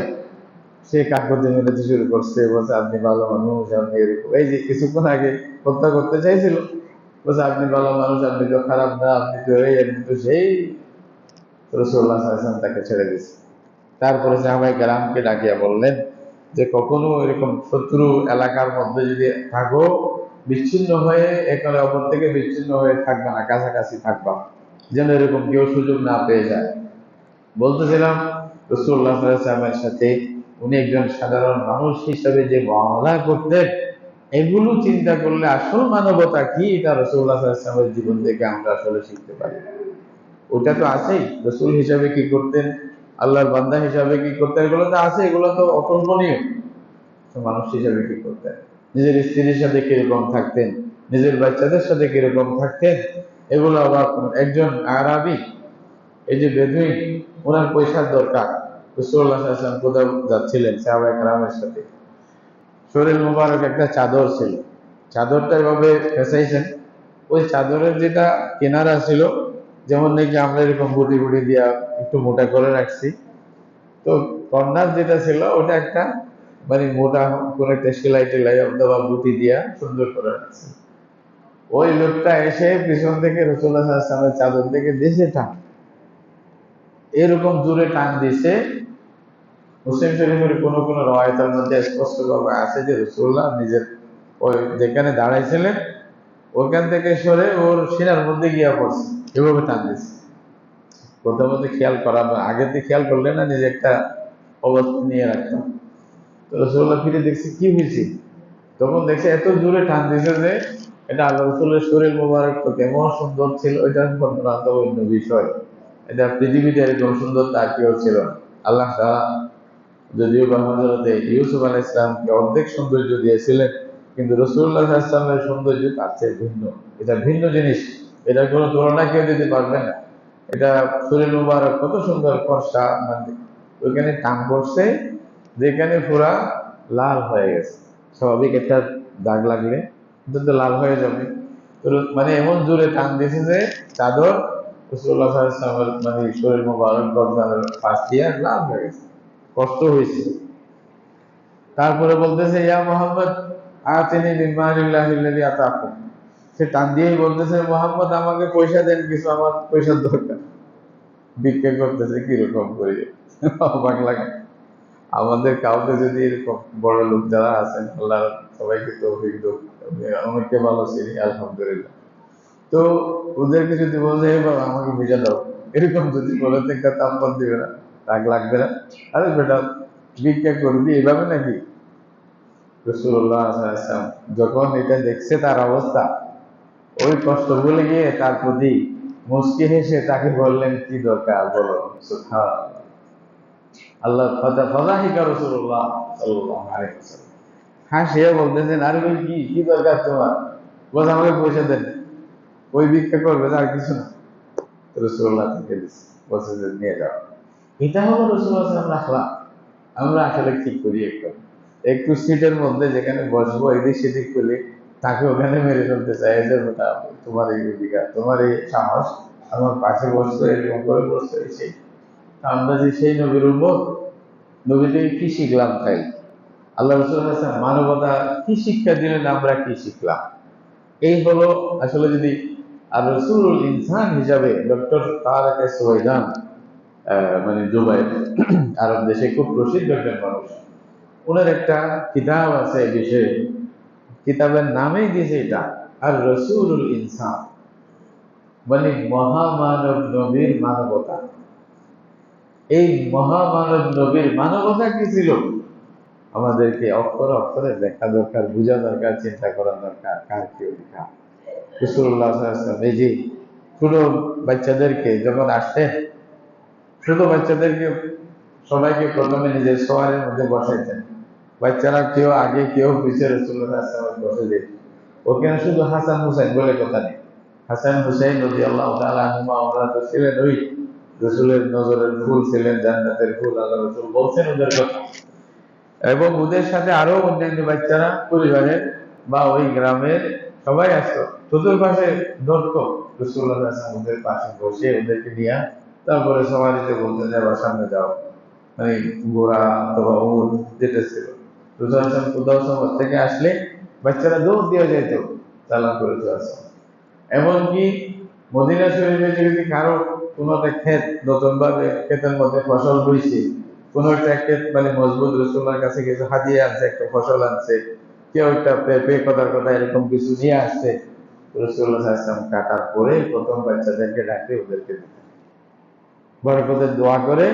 সে কাকুতি মিনতি শুরু করছে, বলছে আপনি ভালো মানুষ, আপনি এরকম, এই যে কিছুক্ষণ আগে হত্যা করতে চাইছিল, বলছে আপনি ভালো মানুষ, আপনি তো খারাপ না, আপনি তো এই, আপনি তো সেই। রাসূলুল্লাহ সাল্লাল্লাহু আলাইহি ওয়াসাল্লাম তাকে ছেড়ে দিয়েছে। তারপরে সাহাবায়ে কেরামকে ডাকিয়া বললেন, যে কখনো এরকম শত্রু এলাকার মধ্যে যদি থাকো, বিচ্ছিন্ন হয়ে একে অপর থেকে বিচ্ছিন্ন হয়ে থাকবা না, কাছাকাছি থাকবা, যেন এরকম কেউ সুযোগ না পেয়ে যায়। বলতেছিলাম রাসূলুল্লাহ সাল্লাল্লাহু আলাইহি ওয়াসাল্লামের সাথে উনি একজন সাধারণ মানুষ হিসেবে যে মুআমালা করতেন, এগুলো চিন্তা করলে আসল মানবতা কি, এটা রাসূলুল্লাহ সাল্লাল্লাহু আলাইহি ওয়াসাল্লামের জীবন থেকে আমরা আসলে শিখতে পারি। ওটা তো আছেই, রাসূল হিসাবে কি করতেন, আল্লাহর বান্দা হিসাবে কি করতেন, এগুলো তো আছে, এগুলো তো অকল্পনীয়। তো মানুষ হিসাবে কি করতেন, নিজের স্ত্রীর সাথে কিরকম থাকতেন, নিজের বাচ্চাদের সাথে কিরকম থাকতেন, এগুলো আবার একজন আরাবি, এই যে বেদুইন, ওনার পয়সার দরকার, রাসূলুল্লাহ সাল্লাল্লাহু আলাইহি ওয়াসাল্লাম কোথাও যাচ্ছিলেন সাহাবায়ে কেরামের সাথে, শরীর মোবারক একটা চাদর ছিল, চাদরটা এভাবে ফেসাইছেন, ওই চাদরের যেটা কেনারা ছিল, যেমন নাকি আমরা এরকম বুটি বুটি দিয়া একটু মোটা করে রাখছি, তো কর্নার যেটা ছিল ওটা একটা মানে মোটা কোন একটা সেলাই টেলাই অথবা বুটি দিয়া সুন্দর করে রাখছি। ওই লোকটা এসে পিছন থেকে রাসূলুল্লাহ সাল্লাল্লাহু আলাইহি ওয়াসাল্লামের চাদর থেকে দেশে টান, এরকম জোরে টান দিছে, মুসলিম শরীফের কোন কোন রওয়ায়াতের মধ্যে স্পষ্টভাবে আছে যে রাসূলুল্লাহ নিজের ওই যেখানে দাঁড়াইছিলেন ওখান থেকে সরে ওর সিনার মধ্যে গিয়া পড়ছে, এভাবে টান দিছে। প্রথমত খেয়াল করা, আগে থেকে খেয়াল করলে না, নিজে একটা অবস্থা নিয়ে রাখতাম। তো রসুল্লাহ ফিরে দেখছে কি হয়েছে, তখন দেখছে এত জোরে টান দিয়েছে যে এটা আল্লাহ রসুলের শরীর মোবারক তো কেমন সুন্দর ছিল, এটা বর্ণনা তো অন্য বিষয়। এটা পৃথিবীতে এরকম সুন্দর তার কেউ ছিল না। আল্লাহ তাআলা যদিও বা হযরতে ইউসুফ আলাইহিস সালামকে অর্ধেক সৌন্দর্য দিয়েছিলেন, কিন্তু রাসূলুল্লাহ সাল্লাল্লাহু আলাইহি ওয়াসাল্লামের সৌন্দর্য তার চেয়ে ভিন্ন। এটা ভিন্ন জিনিস, এটার কোনো তুলনা কেউ দিতে পারবে না। এটা শরীর মুবারক কত সুন্দর ফর্সা, মানে ওইখানে টান পড়ছে যেখানে পুরা লাল হয়ে গেছে। স্বাভাবিক একটা দাগ লাগলে এটা তো লাল হয়ে যাবে। তো মানে এমন জোরে টান দিয়েছে যে চাদর রাসূলুল্লাহ সাল্লাল্লাহু আলাইহি ওয়াসাল্লামের মানে শরীর মুবারক গর্দানের পাশ দিয়ে লাল হয়ে গেছে, কষ্ট হয়েছে। তারপরে বলতেছে ইয়া মোহাম্মদ আতিনি মিন মালিল্লাহিল্লাযী আতাকুম, সে টান দিয়েই বলতেছে মোহাম্মদ আমাকে পয়সা দেন, কিছু আমার পয়সার দরকার। ভিক্ষা করতেছে কিরকম করে, অবাক লাগে। আমাদের কাউকে যদি এরকম বড় লোক যারা আছেন, আল্লাহ সবাইকে তৌফিক দাও, অনেককে ভালো চিনি আলহামদুলিল্লাহ, তো ওদেরকে যদি বলছে "এই বাবা আমাকে বুঝা দাও", এরকম যদি বলে তো একটা তাম্পন দিবে না, রাগ লাগবে না? আরে বেটা ভিক্ষা করবি এভাবে নাকি? রাসূলুল্লাহ সাল্লাল্লাহু আলাইহি ওয়াসাল্লাম যখন এটা দেখছে তার অবস্থা, ওই কষ্ট ভুলে গিয়ে তার প্রতি মুচকি হেসে তাকে বললেন কি দরকার বলো। সুবহানাল্লাহ। আল্লাহ ফাযাহিকা রাসূলুল্লাহ সাল্লাল্লাহু আলাইহি ওয়াসাল্লাম, হাসিয়া বলতেছেন আরে ভাই কি কি দরকার তোমার, বস আমাকে পয়সা দেন, ওই ভিক্ষা করবে আর কিছু না। রাসূলুল্লাহ থেকে দিচ্ছে, বলছে যে নিয়ে যাও। এটা হলো রাসূলুল্লাহ সাল্লাল্লাহু আলাইহি ওয়াসাল্লাম। আমরা আসলে কি করি, একটু একটু সিটের মধ্যে যেখানে বসবো এদিক সেদিক করলে তাকে ওখানে মেরে ফেলতে চাই, এই যে বেটা তোমার এই অধিকার, তোমার এই সাহস, আমার পাশে বসতো, এরকম করে বসতো, এই সেই। আমরা যে সেই নবীর উম্মত, নবী থেকে কি শিখলাম তাই? আল্লাহ রাসূল সাল্লাল্লাহু আলাইহি ওয়াসাল্লাম মানবতা কি শিক্ষা দিলেন, আমরা কি শিখলাম? এই হলো আসলে যদি আর রসুলুল ইনসান হিসাবে ডক্টর তারেক সুহাইদান, মানে দুবাই আরব দেশে খুব প্রসিদ্ধ একজন মানুষ, ওনার একটা কিতাব আছে এই বিষয়ে, কিতাবের নামেই দিয়েছে এটা আর রসুলুল ইনসান, মানে মহামানব নবীর মানবতা। এই মহামানব নবীর মানবতা কি ছিল আমাদেরকে অক্ষরে অক্ষরে দেখা দরকার, বোঝা দরকার, চিন্তা করা দরকার, কার কি অধিকার। রাসূলুল্লাহ সাল্লাল্লাহু আলাইহি ওয়াসাল্লাম এই যে ছোট বাচ্চাদেরকে যখন আসতেন, ছোট বাচ্চাদেরকে সবাইকে প্রথমে নিজের সোয়ারের মধ্যে বসাইতেন, বাচ্চারা কেউ আগে কেউ পিছিয়ে রাসূলুল্লাহ সাল্লাল্লাহু আলাইহি ওয়াসাল্লাম বসে যেত। ওখানে শুধু হাসান হুসাইন বলে কথা নেই, হাসান হুসাইন রাদিয়াল্লাহু তাআলা আনহুমা, ওনারা তো ছিলেন ওই রাসূলের নজরের ফুল, ছিলেন জান্নাতের ফুল, আল্লাহ রাসূল বলছেন ওদের কথা। এবং ওদের সাথে আরো অন্যান্য বাচ্চারা পরিবারের বা ওই গ্রামের সবাই আসতো, চতুর্পাশে ধরতো রাসূলুল্লাহ সাল্লাল্লাহু আলাইহি ওয়াসাল্লাম, ওদের পাশে বসে ওদেরকে নিয়ে তারপরে সবাইকে বলতে যাওয়ার সামনে যাও, মানে ঘোড়া অথবা উট যেটা ছিল। রাসূলুল্লাহ সাল্লাল্লাহু আলাইহি ওয়াসাল্লাম কোথাও সফর থেকে আসলে বাচ্চারা দৌড় দিয়ে যেত সালাম করে যাওয়ার সময়। এমনকি মদিনা শরীফে যদি কারো কোনো একটা ক্ষেত নতুন ভাবে ক্ষেতের মধ্যে ফসল হয়েছে, কোন একটা ক্ষেত মানে মজবুত, রসুল্লাহর কাছে কিছু হাদিয়ে আনছে, একটা ফসল আনছে, কেউ একটা পেঁপে কথার কথা এরকম কিছু নিয়ে আসছে, রসুল্লাহ সাল্লাল্লাহু আলাইহি ওয়াসাল্লাম কাটার পরে প্রথম বাচ্চাদেরকে ডাকে ওদেরকে দিতেন, বরকতের দোয়া করে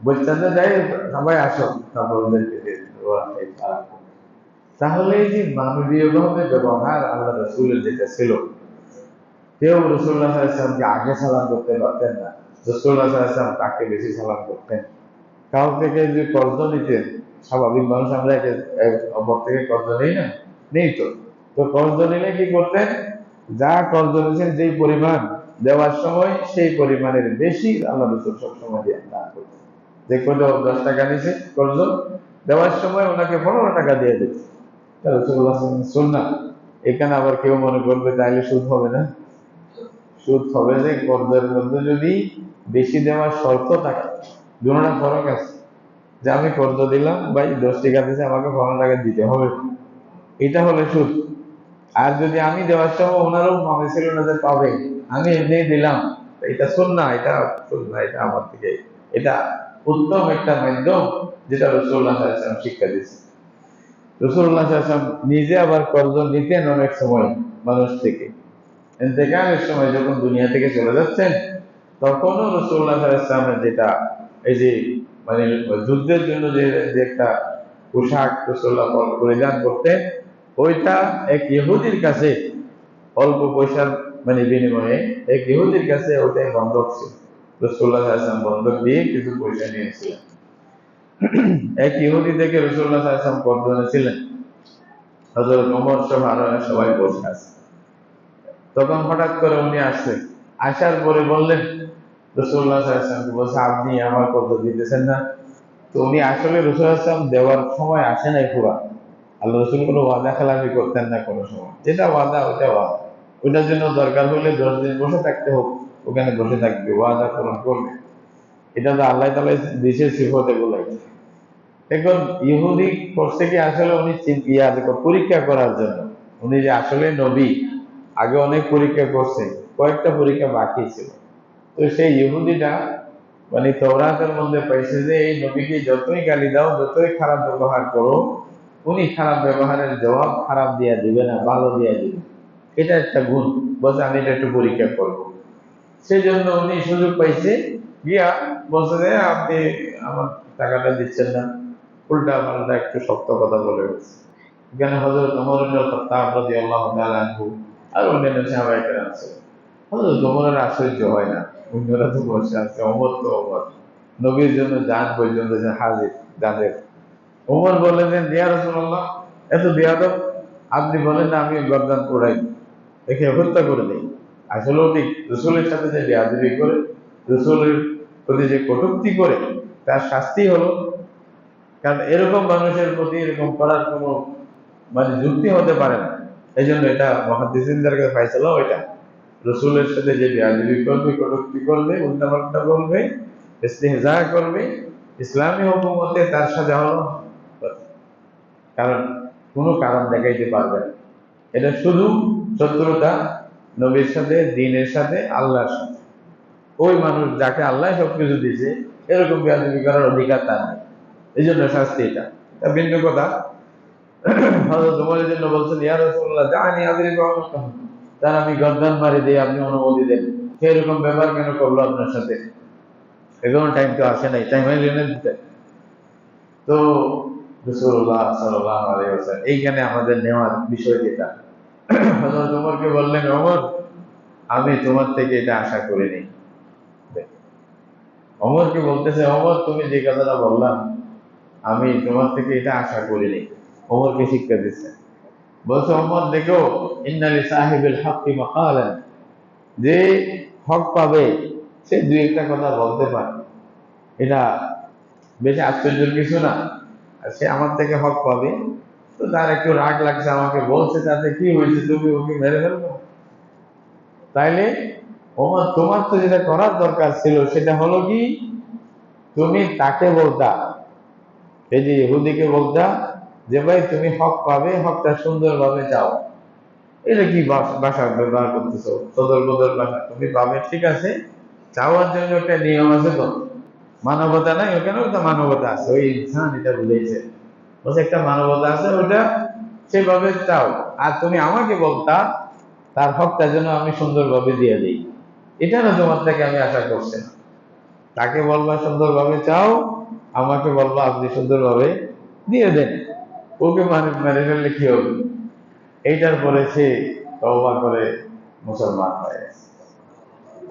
বাচ্চাদের দেয়, সবাই আসো, তারপর ওদেরকে দিয়ে দিত, ওরা খাইতো আরাম করে। তাহলে এই যে মানবীয় ভাবে ব্যবহার আল্লাহ রসুলের যেটা ছিল, কেউ রসুল্লাহ সাল্লাল্লাহু আলাইহি ওয়াসাল্লামকে আগে সালাম করতে পারতেন না, রসুল্লাহ সাল্লাল্লাহু আলাইহি ওয়াসাল্লাম তাকে বেশি সালাম করতেন। কাউ থেকে যদি কর্জ নিতেন, স্বাভাবিক মানুষ আমরা অপর থেকে কর্জ নেই না, নেই তো। তো কর্জ নিলে কি করতেন, যা কর্জ নিয়েছেন যেই পরিমাণ, দেওয়ার সময় সেই পরিমাণের বেশি আল্লাহ রসুল সবসময় দিয়ে দান করতেন। যে কোনো 10 টাকা নিছে কর্জ, দেওয়ার সময় ওনাকে 15 টাকা দিয়ে দিত। রসুল্লাহ সুন্নাহ। এখানে আবার কেউ মনে করবে তাইলে সুদ হবে না, সুদ হবে যে কর্জের মধ্যে যদি বেশি দেওয়ার শর্ত থাকে, দুটোটা ফরক আছে, যে আমি কর্জ দিলাম ভাই 10 টাকা দিয়েছে আমাকে 15 টাকা দিতে হবে, এটা হলে সুদ। আর যদি আমি দেওয়ার সময় ওনারও মনে ছিল না যে পাবে, আমি এমনি দিলাম, এটা সুন্নাহ, এটা সুন্নাহ, এটা আমার থেকে, এটা উত্তম একটা মাধ্যম যেটা রাসূলুল্লাহ সাল্লাল্লাহু আলাইহি ওয়াসাল্লাম শিক্ষা দিয়েছে। রাসূলুল্লাহ সাল্লাল্লাহু আলাইহি ওয়াসাল্লাম নিজে আবার কর্জ নিতেন অনেক সময় মানুষ থেকে। ইন্তেকালের সময় যখন দুনিয়া থেকে চলে যাচ্ছেন, তখনও রাসূলুল্লাহ সাল্লাল্লাহু আলাইহি ওয়াসাল্লামের যেটা এই যে মানে যুদ্ধের জন্য যে যে একটা পোশাক রাসূলুল্লাহ পরিধান করতেন, ওইটা এক ইহুদির কাছে অল্প পয়সার মানে বিনিময়ে এক ইহুদির কাছে ওটাই বন্ধক ছিল। রাসূলুল্লাহ সাল্লাল্লাহু আলাইহি ওয়াসাল্লাম বন্ধক দিয়ে কিছু পয়সা নিয়েছিলেন। এক ইহুদি থেকে রাসূলুল্লাহ সাল্লাল্লাহু আলাইহি ওয়াসাল্লাম কর্জ ছিলেন। হযরত ওমর সহ আরো সবাই বসে আছে। তখন হঠাৎ করে উনি আসলেন, আসার পরে বললেন রাসূলুল্লাহ সাল্লাল্লাহু আলাইহি ওয়াসাল্লামকে, বলছে আপনি আমার কর্জ দিতেছেন না। তো উনি আসলে রাসূলুল্লাহ সাল্লাল্লাহু আলাইহি ওয়াসাল্লাম দেওয়ার সময় আসে নাই পুরা। আল্লাহ রাসূল কোনো ওয়াদা খেলাপি করতেন না কোনো সময়, যেটা ওয়াদা ওইটা ওয়াদা। ওইটার জন্য দরকার হলে 10 দিন বসে থাকতে হোক, ওখানে বসে থাকবে, ওয়াদা পূরণ করবে। এটা তো আল্লাহ তাআলা দিছে সিফত এগুলাই। এখন ইহুদি করছে কি আসলে উনি পরীক্ষা করার জন্য, উনি যে আসলে নবী, আগে অনেক পরীক্ষা করছে, কয়েকটা পরীক্ষা বাকি ছিল। তো সেই ইহুদিটা মানে তওরাতের মধ্যে পাইছে যে এই নবীকে যতই গালি দাও, যতই খারাপ ব্যবহার করো, উনি খারাপ ব্যবহারের জবাব খারাপ দিয়া দিবে না, ভালো দিয়া দিবে। এটা একটা গুণ। বলছে আমি এটা একটু পরীক্ষা করবো। সেই জন্য উনি সুযোগ পাইছে, গিয়া বলছে যে আপনি আমার টাকাটা দিচ্ছেন না, উল্টা পাল্টা একটু শক্ত কথা বলে গেছে। এখানে হযরত ওমর ইবনে খাত্তাব রাদিয়াল্লাহু তাআলা আনহু আর অন্যান্য সাহাবায়ে কেরাম আছে। হযরত ওমরের আশ্চর্য হয় না, অন্যরা তো বসে আছে, ওমর তো ওমর, নবীর জন্য জান পর্যন্ত যে হাজির যাদের। ওমর বললেন যে ইয়া রাসূলুল্লাহ, এত বেয়াদব, আপনি বলেন না আমি গর্দান উড়াই, একে হত্যা করে দিই। আসলেও ঠিক রসুলের সাথে যে বেয়াদবি করে, রসুলের প্রতি যে কটূক্তি করে, তার শাস্তি হলো, কারণ এরকম মানুষের প্রতি এরকম করার কোনো মানে যুক্তি হতে পারে না। এই জন্য এটা মুহাদ্দিসিনদের কাছে ফায়সালা ওইটা, রসুলের সাথে যে বেয়াদবি করবে, কটূক্তি করবে, উল্টাপাল্টা বলবে, ইস্তেহজা করবে, ইসলামী হুকুমতে তার সাথে হলো, কারণ কোনো কারণ দেখাইতে পারবে না। এটা শুধু শত্রুতা নবীর সাথে, দিনের সাথে, আল্লাহর সাথে। ওই মানুষ যাকে আল্লাহ সবকিছু দিয়েছে, এরকম বেয়াদবি করার অধিকার তার নেই। এই জন্য শাস্তি এটা, এটা ভিন্ন কথা। হযরত ওমর এর জন্য বলছেন ইয়া রাসূলুল্লাহ দানি আদরিব উনকাহ, তার আমি গর্দান মারি দেই, আপনি অনুমতি দেন। সেরকম ব্যবহার কেন করলো আপনার সাথে? এখনো টাইম তো আসে নাই, টাইম আইলে না দিতে। তো রাসূলুল্লাহ সাল্লাল্লাহু আলাইহি ওয়াসাল্লাম এইখানে আমাদের নেওয়ার বিষয় যেটা, হযরত ওমরকে বললেন, ওমর আমি তোমার থেকে এটা আশা করিনি। ওমরকে বলতেছে, ওমর তুমি যে কথাটা বললাম, আমি তোমার থেকে এটা আশা করিনি। ওমরকে শিক্ষা দিচ্ছে। বলছে ওমর দেখো, ইন্না লিসাহিবিল হাক্কি মাকালান, যে হক পাবে সে দুই একটা কথা বলতে পারে, এটা বেশি আশ্চর্যের কিছু না। আর সে আমার থেকে হক পাবে, তো তার একটু রাগ লাগছে, আমাকে বলছে, তাতে কি হয়েছে, তুমি ওকে মেরে ফেলবো? তাইলে ওমর তোমার তো যেটা করার দরকার ছিল সেটা হলো কি, তুমি তাকে বলতা, এই যে ইহুদিকে বলতা যে ভাই তুমি হক পাবে, হকটা সুন্দরভাবে চাও। এটা কি ভাষা ব্যবহার করতেছো, সদর বদর ভাষা, তুমি পাবে ঠিক আছে, চাওয়ার জন্য একটা নিয়ম আছে তো, মানবতা নাই ওখানেও তো মানবতা আছে, ওই ইনসান এটা বুঝেছে, বলছে একটা মানবতা আছে, ওটা সেভাবে চাও। আর তুমি আমাকে বলতা তার হকটা যেন আমি সুন্দরভাবে দিয়ে দিই, এটা না তোমার থেকে আমি আশা করছি না। তাকে বলবা সুন্দরভাবে চাও, আমাকে বলবা আপনি সুন্দরভাবে দিয়ে দেন। ওকে মানে মেরে ফেললে কি হবে? এইটার পরে সে তওবা করে মুসলমান হয়ে গেছে।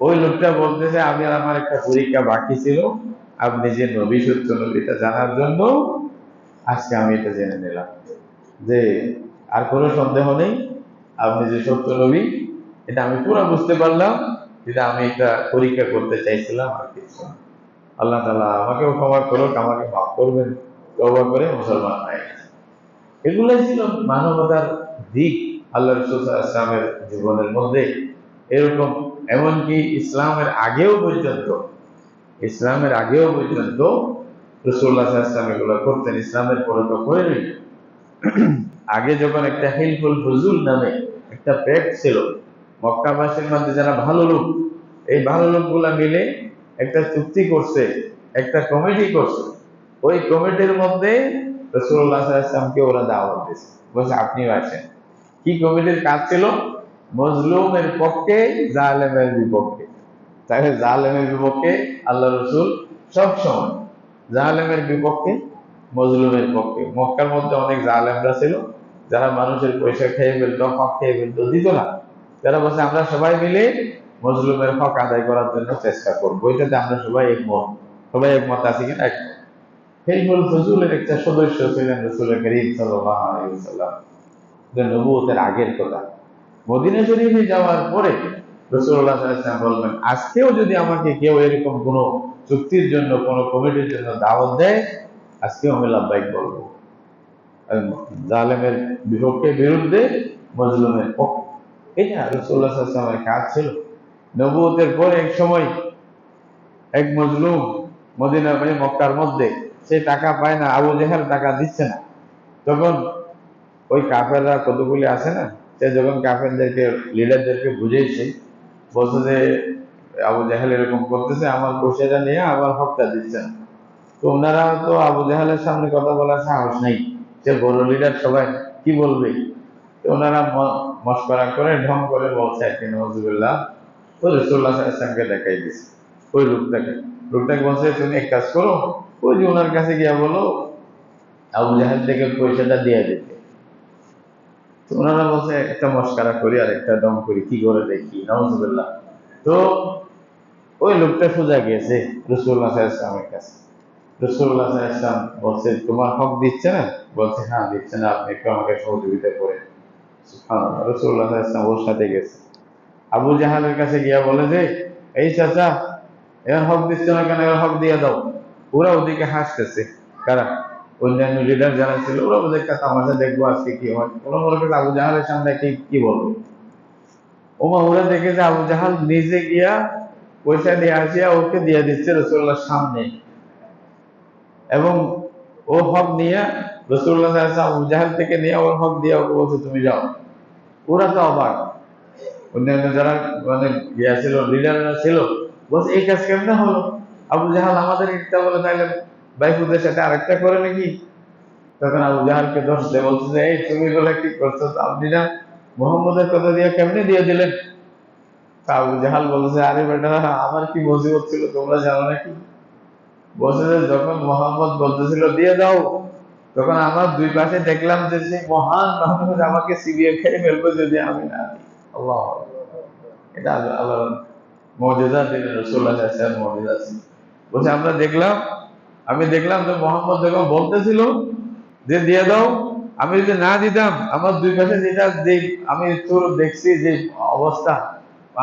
ওই লোকটা বলতেছে আমি আর আমার একটা পরীক্ষা বাকি ছিল, আপনি যে নবী, সত্য নবী, এটা জানার জন্য আজকে আমি এটা জেনে নিলাম যে আর কোনো সন্দেহ নেই, আপনি যে সত্য নবী, এটা আমি পুরো বুঝতে পারলাম। যেটা আমি একটা পরীক্ষা করতে চাইছিলাম, আর কিছু না। আল্লাহ তাআলা আমাকেও ক্ষমা করুক, আমাকে মাফ করবেন। তওবা করে মুসলমান হয়ে গেছে। এগুলাই ছিল মানবতার দিক আল্লাহ রাসূল সাল্লাল্লাহু আলাইহি ওয়াসাল্লামের জীবনের মধ্যে। এরকম এমনকি ইসলামের আগেও পর্যন্ত রাসূলুল্লাহ সাল্লাল্লাহু আলাইহি ওয়াসাল্লাম এগুলো করতেন, ইসলামের পরে তো করেনি। আগে যখন একটা হিলফুল ফুজুল নামে একটা প্যাক্ট ছিল, মক্কাবাসীর মধ্যে যারা ভালো লোক, এই ভালো লোকগুলা মিলে একটা চুক্তি করছে, একটা কমিটি করছে। ওই কমিটির মধ্যে রাসূলুল্লাহ সাল্লাল্লাহু আলাইহি ওয়াসাল্লামকে ওরা দাওয়াত দিয়েছে, বলছে আপনিও আসেন। কি কমিটির কাজ ছিল? মজলুমের পক্ষে, জালেমের বিপক্ষে। তাহলে জালেমের বিপক্ষে আল্লাহ রসুল সব সময়, জালেমের বিপক্ষে মজলুমের পক্ষে। মক্কার মধ্যে অনেক জালেমরা ছিল, যারা মানুষের পয়সা খেয়ে ফেলতো, হক খেয়ে ফেলতো, দিত না। যারা বলছে আমরা সবাই মিলে মজলুমের হক আদায় করার জন্য চেষ্টা করবো, এটাতে আমরা সবাই একমত। সবাই একমত আছি কিনা? একমত। হিলফুল ফজুলের একটা সদস্য ছিলেন রাসূল করিম সাল্লাল্লাহু আলাইহি ওয়াসাল্লাম, যে নবুয়তের আগের কথা। মদিনা শরীফে যাওয়ার পরে রাসূলুল্লাহ সাল্লাল্লাহু আলাইহি ওয়াসাল্লাম বলবেন, আজকেও যদি আমাকে কেউ এরকম কোনো চুক্তির জন্য, কোনো কমিটির জন্য দাওয়াত দেয়, আজকেও আমি লাব্বাইক বলবো। জালেমের বিপক্ষে, বিরুদ্ধে, মজলুমের পক্ষে। এটা রাসূলুল্লাহ সাল্লাল্লাহু আলাইহি ওয়াসাল্লামের কাজ ছিল। নবুয়তের পরে এক সময় এক মজলুম মদিনা মক্কার মধ্যে, সে টাকা পায় না, আবু জেহেল টাকা দিচ্ছে না। তখন ওই কাফেররা কতগুলি আছে না, সে যখন কাফেরদেরকে, লিডারদেরকে বুঝেছে, বলছে যে আবু জাহেল এরকম করতেছে, আমার পয়সাটা নিয়ে আমার হকটা দিচ্ছে না। তো ওনারা তো আবু জাহেলের সামনে কথা বলার সাহস নেই, সে বড় লিডার, সবাই কি বলবে। তো ওনারা মশকরা করে, ঢং করে বলছে আর কি, নওয়াজুবিল্লাহ। তো রাসূলুল্লাহ সাল্লাল্লাহু আলাইহি ওয়াসাল্লামকে দেখাই দিছে ওই লোকটাকে বলছে, তুমি এক কাজ করো, ওই যে ওনার কাছে গিয়া বলো আবু জাহেল থেকে পয়সাটা দিয়ে দিতে। তো ওনারা বলছে একটা মস্কারা করি আর একটা দম করি, কি করে দেখি, নাউজুবিল্লাহ। তো ওই লোকটা সোজা গিয়েছে রাসূলুল্লাহ সাল্লাল্লাহু আলাইহি ওয়াসাল্লামের কাছে। রাসূলুল্লাহ সাল্লাল্লাহু আলাইহি ওয়াসাল্লাম বলছে, তোমার হক দিচ্ছে না? বলছে, হ্যাঁ দিচ্ছে না, আপনি একটু আমাকে সহযোগিতা করেন। সুবহানাল্লাহ। রাসূলুল্লাহ সাল্লাল্লাহু আলাইহি ওয়াসাল্লাম ওর সাথে গেছে। আবু জাহালের কাছে গিয়া বলে যে, এই চাচা, এর হক দিচ্ছে না কেন, এর হক দিয়ে দাও। ওরা ওদিকে হাসতেছে, কারা? অন্যান্য লিডার যারা ছিল, ওরা ওদের কাছে আমাদের দেখবো আজকে কি হয়। ওরা মনে করছে আবু জাহালের সামনে কি বলবে। ওরা দেখে যে আবু জাহাল নিজে গিয়া পয়সা নিয়ে আসিয়া ওকে দিয়ে দিচ্ছে রাসূলুল্লাহর সামনে, এবং ও হক নিয়ে রাসূলুল্লাহ সাল্লাল্লাহু আলাইহি ওয়াসাল্লাম আবু জাহাল থেকে নিয়ে ওর হক দিয়ে ওকে বলছে তুমি যাও। ওরা তো অবাক, অন্যান্য যারা মানে ইয়া ছিল, লিডাররা ছিল, বলছে এই কাজ কেমনে হলো? আবু জাহাল আমাদের একটা বলে, তাইলে বাইফুদের সাথে আরেকটা করে নাকি? তখন আবু জাহালকে দোষ দেয়, বলছে যে এই তুমি বলে কি করছো, আপনি না মোহাম্মদের কথা দিয়ে কেমনে দিয়ে দিলেন? তা আবু জাহাল বলছে, আরে বেটা, আমার কি মুসিবত ছিল তোমরা জানো নাকি? বলছে যে যখন মোহাম্মদ বলতেছিল দিয়ে দাও, তখন আমার দুই পাশে দেখলাম যে সেই মহান মাহমুদ আমাকে সিবিয়ে খেয়ে ফেলবো যদি আমি না দিই। আল্লাহ, এটা আল্লাহ মুজিজা দিলেন, রাসূলুল্লাহ সাল্লাল্লাহু আলাইহি ওয়াসাল্লাম মুজিজা ছিল। বলছে আমি দেখলাম যে মোহাম্মদ যখন বলতেছিল যে দিয়ে দাও, আমি যদি না দিতাম, আমার দুই পাশে যেটা যে আমি তোর দেখছি যে অবস্থা,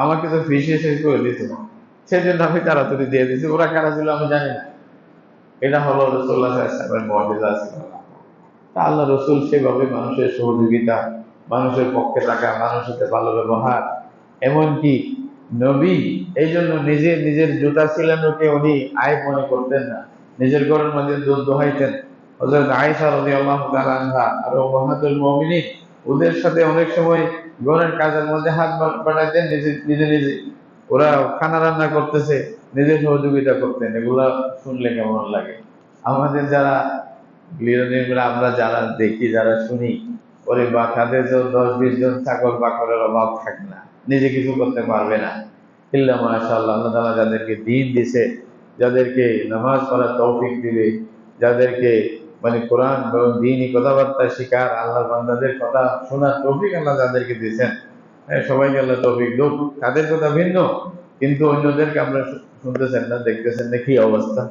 আমাকে তো ফিসে শেষ করে দিত। সেজন্য আমি তাড়াতাড়ি দিয়ে দিছি। ওরা কারা ছিল আমি জানি না। এটা হলো রাসূলুল্লাহ সাল্লাল্লাহু আলাইহি ওয়াসাল্লামের মুজিজা ছিল। তা আল্লাহ রসুল সেভাবে মানুষের সহযোগিতা, মানুষের পক্ষে থাকা, মানুষের সাথে ভালো ব্যবহার, এমনকি নবী এই জন্য নিজের জুতা ছিলানোকে উনি আয় মনে করতেন না। নিজের ঘরের মধ্যে দুধ দোহাইতেন। হযরত আয়েশা রাদিয়াল্লাহু তাআলা আনহা আর উম্মাহাতুল মুমিনিন, ওদের সাথে অনেক সময় ঘরের কাজের মধ্যে হাত বাড়াইতেন, নিজে ওরা খানা রান্না করতেছে, নিজে সহযোগিতা করতেন। এগুলা শুনলে কেমন লাগে? আমাদের যারা গৃহনীরা, আমরা যারা দেখি, যারা শুনি, ওরে বা তাদের তো 10-20 জন ছাগল বাকরের অভাব থাকে না, নিজে কিছু করতে পারবে না। ইল্লা মাশাআল্লাহ, আল্লাহ তাআলা যাদেরকে দ্বীন দিছে, যাদেরকে নামাজ পড়ার তৌফিক দিবে, যাদেরকে মানে কোরআন এবং দ্বীনি কথাবার্তা শিকার, আল্লাহর বান্দাদের কথা শোনার তৌফিক আল্লাহ যাদেরকে দিয়েছেন, সবাইকে আল্লাহ তৌফিক দিক। তাদের কথা ভিন্ন, কিন্তু অন্যদেরকে আমরা শুনতেছেন না, দেখতেছেন না কি অবস্থা,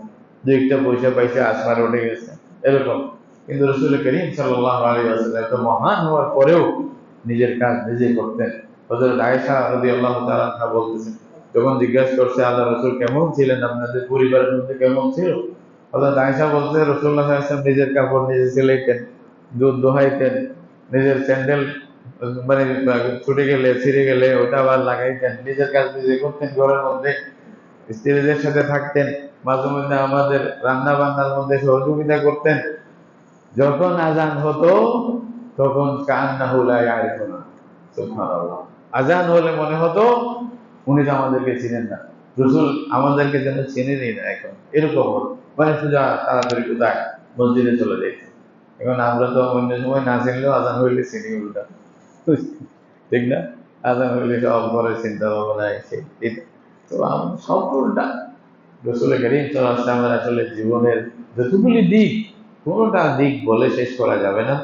দু একটা পয়সা পাইছে আসমার উঠে গেছে, এরকম। কিন্তু রাসূল করিম সাল্লাল্লাহু আলাইহি ওয়াসাল্লাম তো মহান হওয়ার পরেও নিজের কাজ নিজে করতেন। হযরত আয়েশা রাদিয়াল্লাহু তাআলা আনহা বলতেছেন, যখন জিজ্ঞাসা করছে আল্লাহ রাসূল কেমন ছিলেন, আপনাদের পরিবারের মধ্যে কেমন ছিল, হযরত আয়েশা বলছে রাসূলুল্লাহ সাল্লাল্লাহু আলাইহি ওয়াসাল্লাম নিজের কাপড় নিজে সেলাইতেন, দুধ দোহাইতেন, নিজের স্যান্ডেল মানে ছুটে গেলে, ছিঁড়ে গেলে ওটা আবার লাগাইতেন, নিজের কাজ নিজে করতেন ঘরের মধ্যে, স্ত্রীদের সাথে থাকতেন, মাঝে মধ্যে আমাদের রান্না বান্নার মধ্যে সহযোগিতা করতেন। যখন আজান হতো তখন কান্নাহু লা ইয়ারিফুনা, সুবহানাল্লাহ, আজান হলে মনে হতো উনি তো আমাদেরকে চিনেন না, রাসূল আমাদেরকে যেন চেনেনই না এখন, এরকম হলো। মানে সোজা তাড়াতাড়ি কোথায় মসজিদে চলে যাই। এখন আমরা তো অন্য সময় না চিনলেও আজান হইলে চিনি উল্টা, ঠিক না? আজান হইলে সব ঘরে চিন্তা ভাবনা এসে, তো সব উল্টা। রাসূল করিম সাল্লাল্লাহু আলাইহি ওয়াসাল্লামের আসলে জীবনের যতগুলি দিক, কোনোটা দিক বলে শেষ করা যাবে না।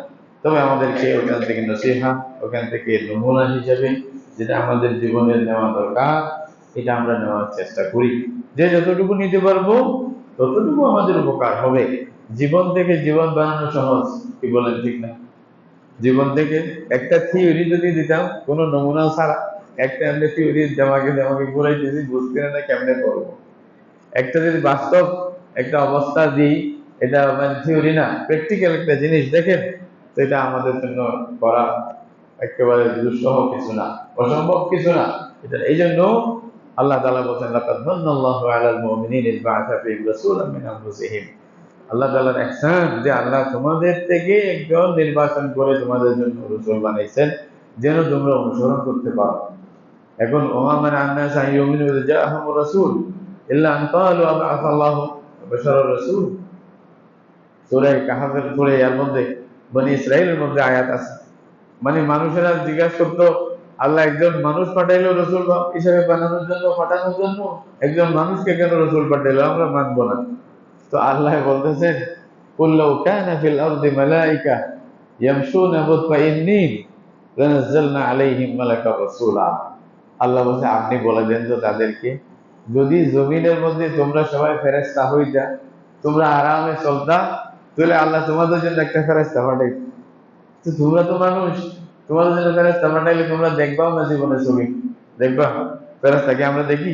তবে আমাদেরকে ওখান থেকে নসিহা, ওখান থেকে নমুনা হিসেবে যেটা আমাদের জীবনের নেওয়া দরকার, এটা আমরা নেওয়ার চেষ্টা করি। যে যতটুকু নিতে পারবো ততটুকু আমাদের উপকার হবে। জীবন থেকে জীবন বানানো সহজ, কি বলেন ঠিক না? জীবন থেকে একটা থিওরি যদি দিতাম কোনো নমুনা ছাড়া, একটা এমনি থিওরি আমাকে ঘুরাইতেছি, বুঝতে না কেমনে করবো। একটা যদি বাস্তব একটা অবস্থা দিই, এটা মানে থিওরি না, প্র্যাকটিক্যাল একটা জিনিস দেখেন, তো এটা আমাদের জন্য করা একেবারে দুঃসহ কিছু না, অসম্ভব কিছু না। এটা এই জন্য আল্লাহ তাআলা বলেন, লাকাদ মান্নাল্লাহু আলাল মুমিনিনা ইয বা'আথা ফীহিম রাসূলাম মিন আনফুসিহিম। আল্লাহ তাআলার ইহসান যে আল্লাহ তোমাদের থেকে একজন নির্বাচন করে তোমাদের জন্য রাসূল বানাইছেন, যেন তোমরা অনুসরণ করতে পারো। এখন ওমা মান আন্নাস আইয়ুমিনু ইয জাআহুমুর রাসূল ইল্লা আন ক্বালু আবআসাল্লাহু বাশারার রাসূল। সূরা কাহফের পরে এর মধ্যে বনি ইসরাঈলের মধ্যে আয়াত আছে, মানে মানুষেরা জিজ্ঞাসা করতো, আল্লাহ একজন মানুষ পাঠাইলো রসুল হিসেবে বানানোর জন্য, পাঠানোর জন্য একজন মানুষকে কেন রসুল পাঠাইলো, আমরা মানবো না। তো আল্লাহ বলতেছেন, কুল লাউ কানা ফিল আরদি মালাইকা ইয়ামশুনা মুতমাইন্নিন লানাজ্জালনা আলাইহিম মালাকার রাসূলা। আল্লাহ বলছে, আপনি বলে দেন তো তাদেরকে, যদি জমিনের মধ্যে তোমরা সবাই ফেরেশতা হইতা, তোমরা আরামে চলতা, তাহলে আল্লাহ তোমাদের জন্য একটা ফেরেশতা পাঠাই। তো তোমরা তো মানুষ, তোমাদের জন্য ফেরেশতা পাঠাইলে তোমরা দেখবাও না জীবনে ছবি, দেখবা? ফেরেশতাকে আমরা দেখি?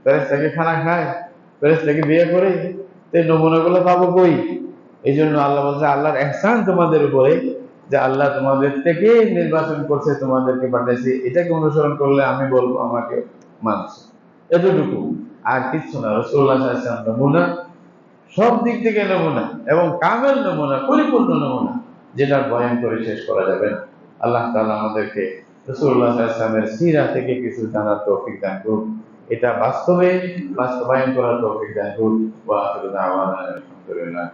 ফেরেশতাকে খানা খায়? ফেরেশতাকে বিয়ে করে? তো এই নমুনাগুলো পাবো কই? এই জন্য আল্লাহ বলছে, আল্লাহর ইহসান তোমাদের উপরে যে আল্লাহ তোমাদের থেকে নির্বাচন করছে, তোমাদেরকে পাঠাইছে, এটাকে অনুসরণ করলে আমি বলবো আমাকে মানছে। এতটুকু, আর কিচ্ছু না। রাসূলুল্লাহ সাল্লাল্লাহু আলাইহি ওয়াসাল্লাম নমুনা, সব দিক থেকে নমুনা, এবং কামেল নমুনা, পরিপূর্ণ নমুনা, যেটা বয়ান করে শেষ করা যাবে না। আল্লাহ তাআলা আমাদেরকে রাসূলুল্লাহ সাল্লাল্লাহু আলাইহি ওয়াসাল্লামের সিরা থেকে কিছু জানার তৌফিক দান করুন, এটা বাস্তবায়ন করার তৌফিক দান করুন। ওয়া আখিরু দাওয়ানা আলহামদুলিল্লাহ।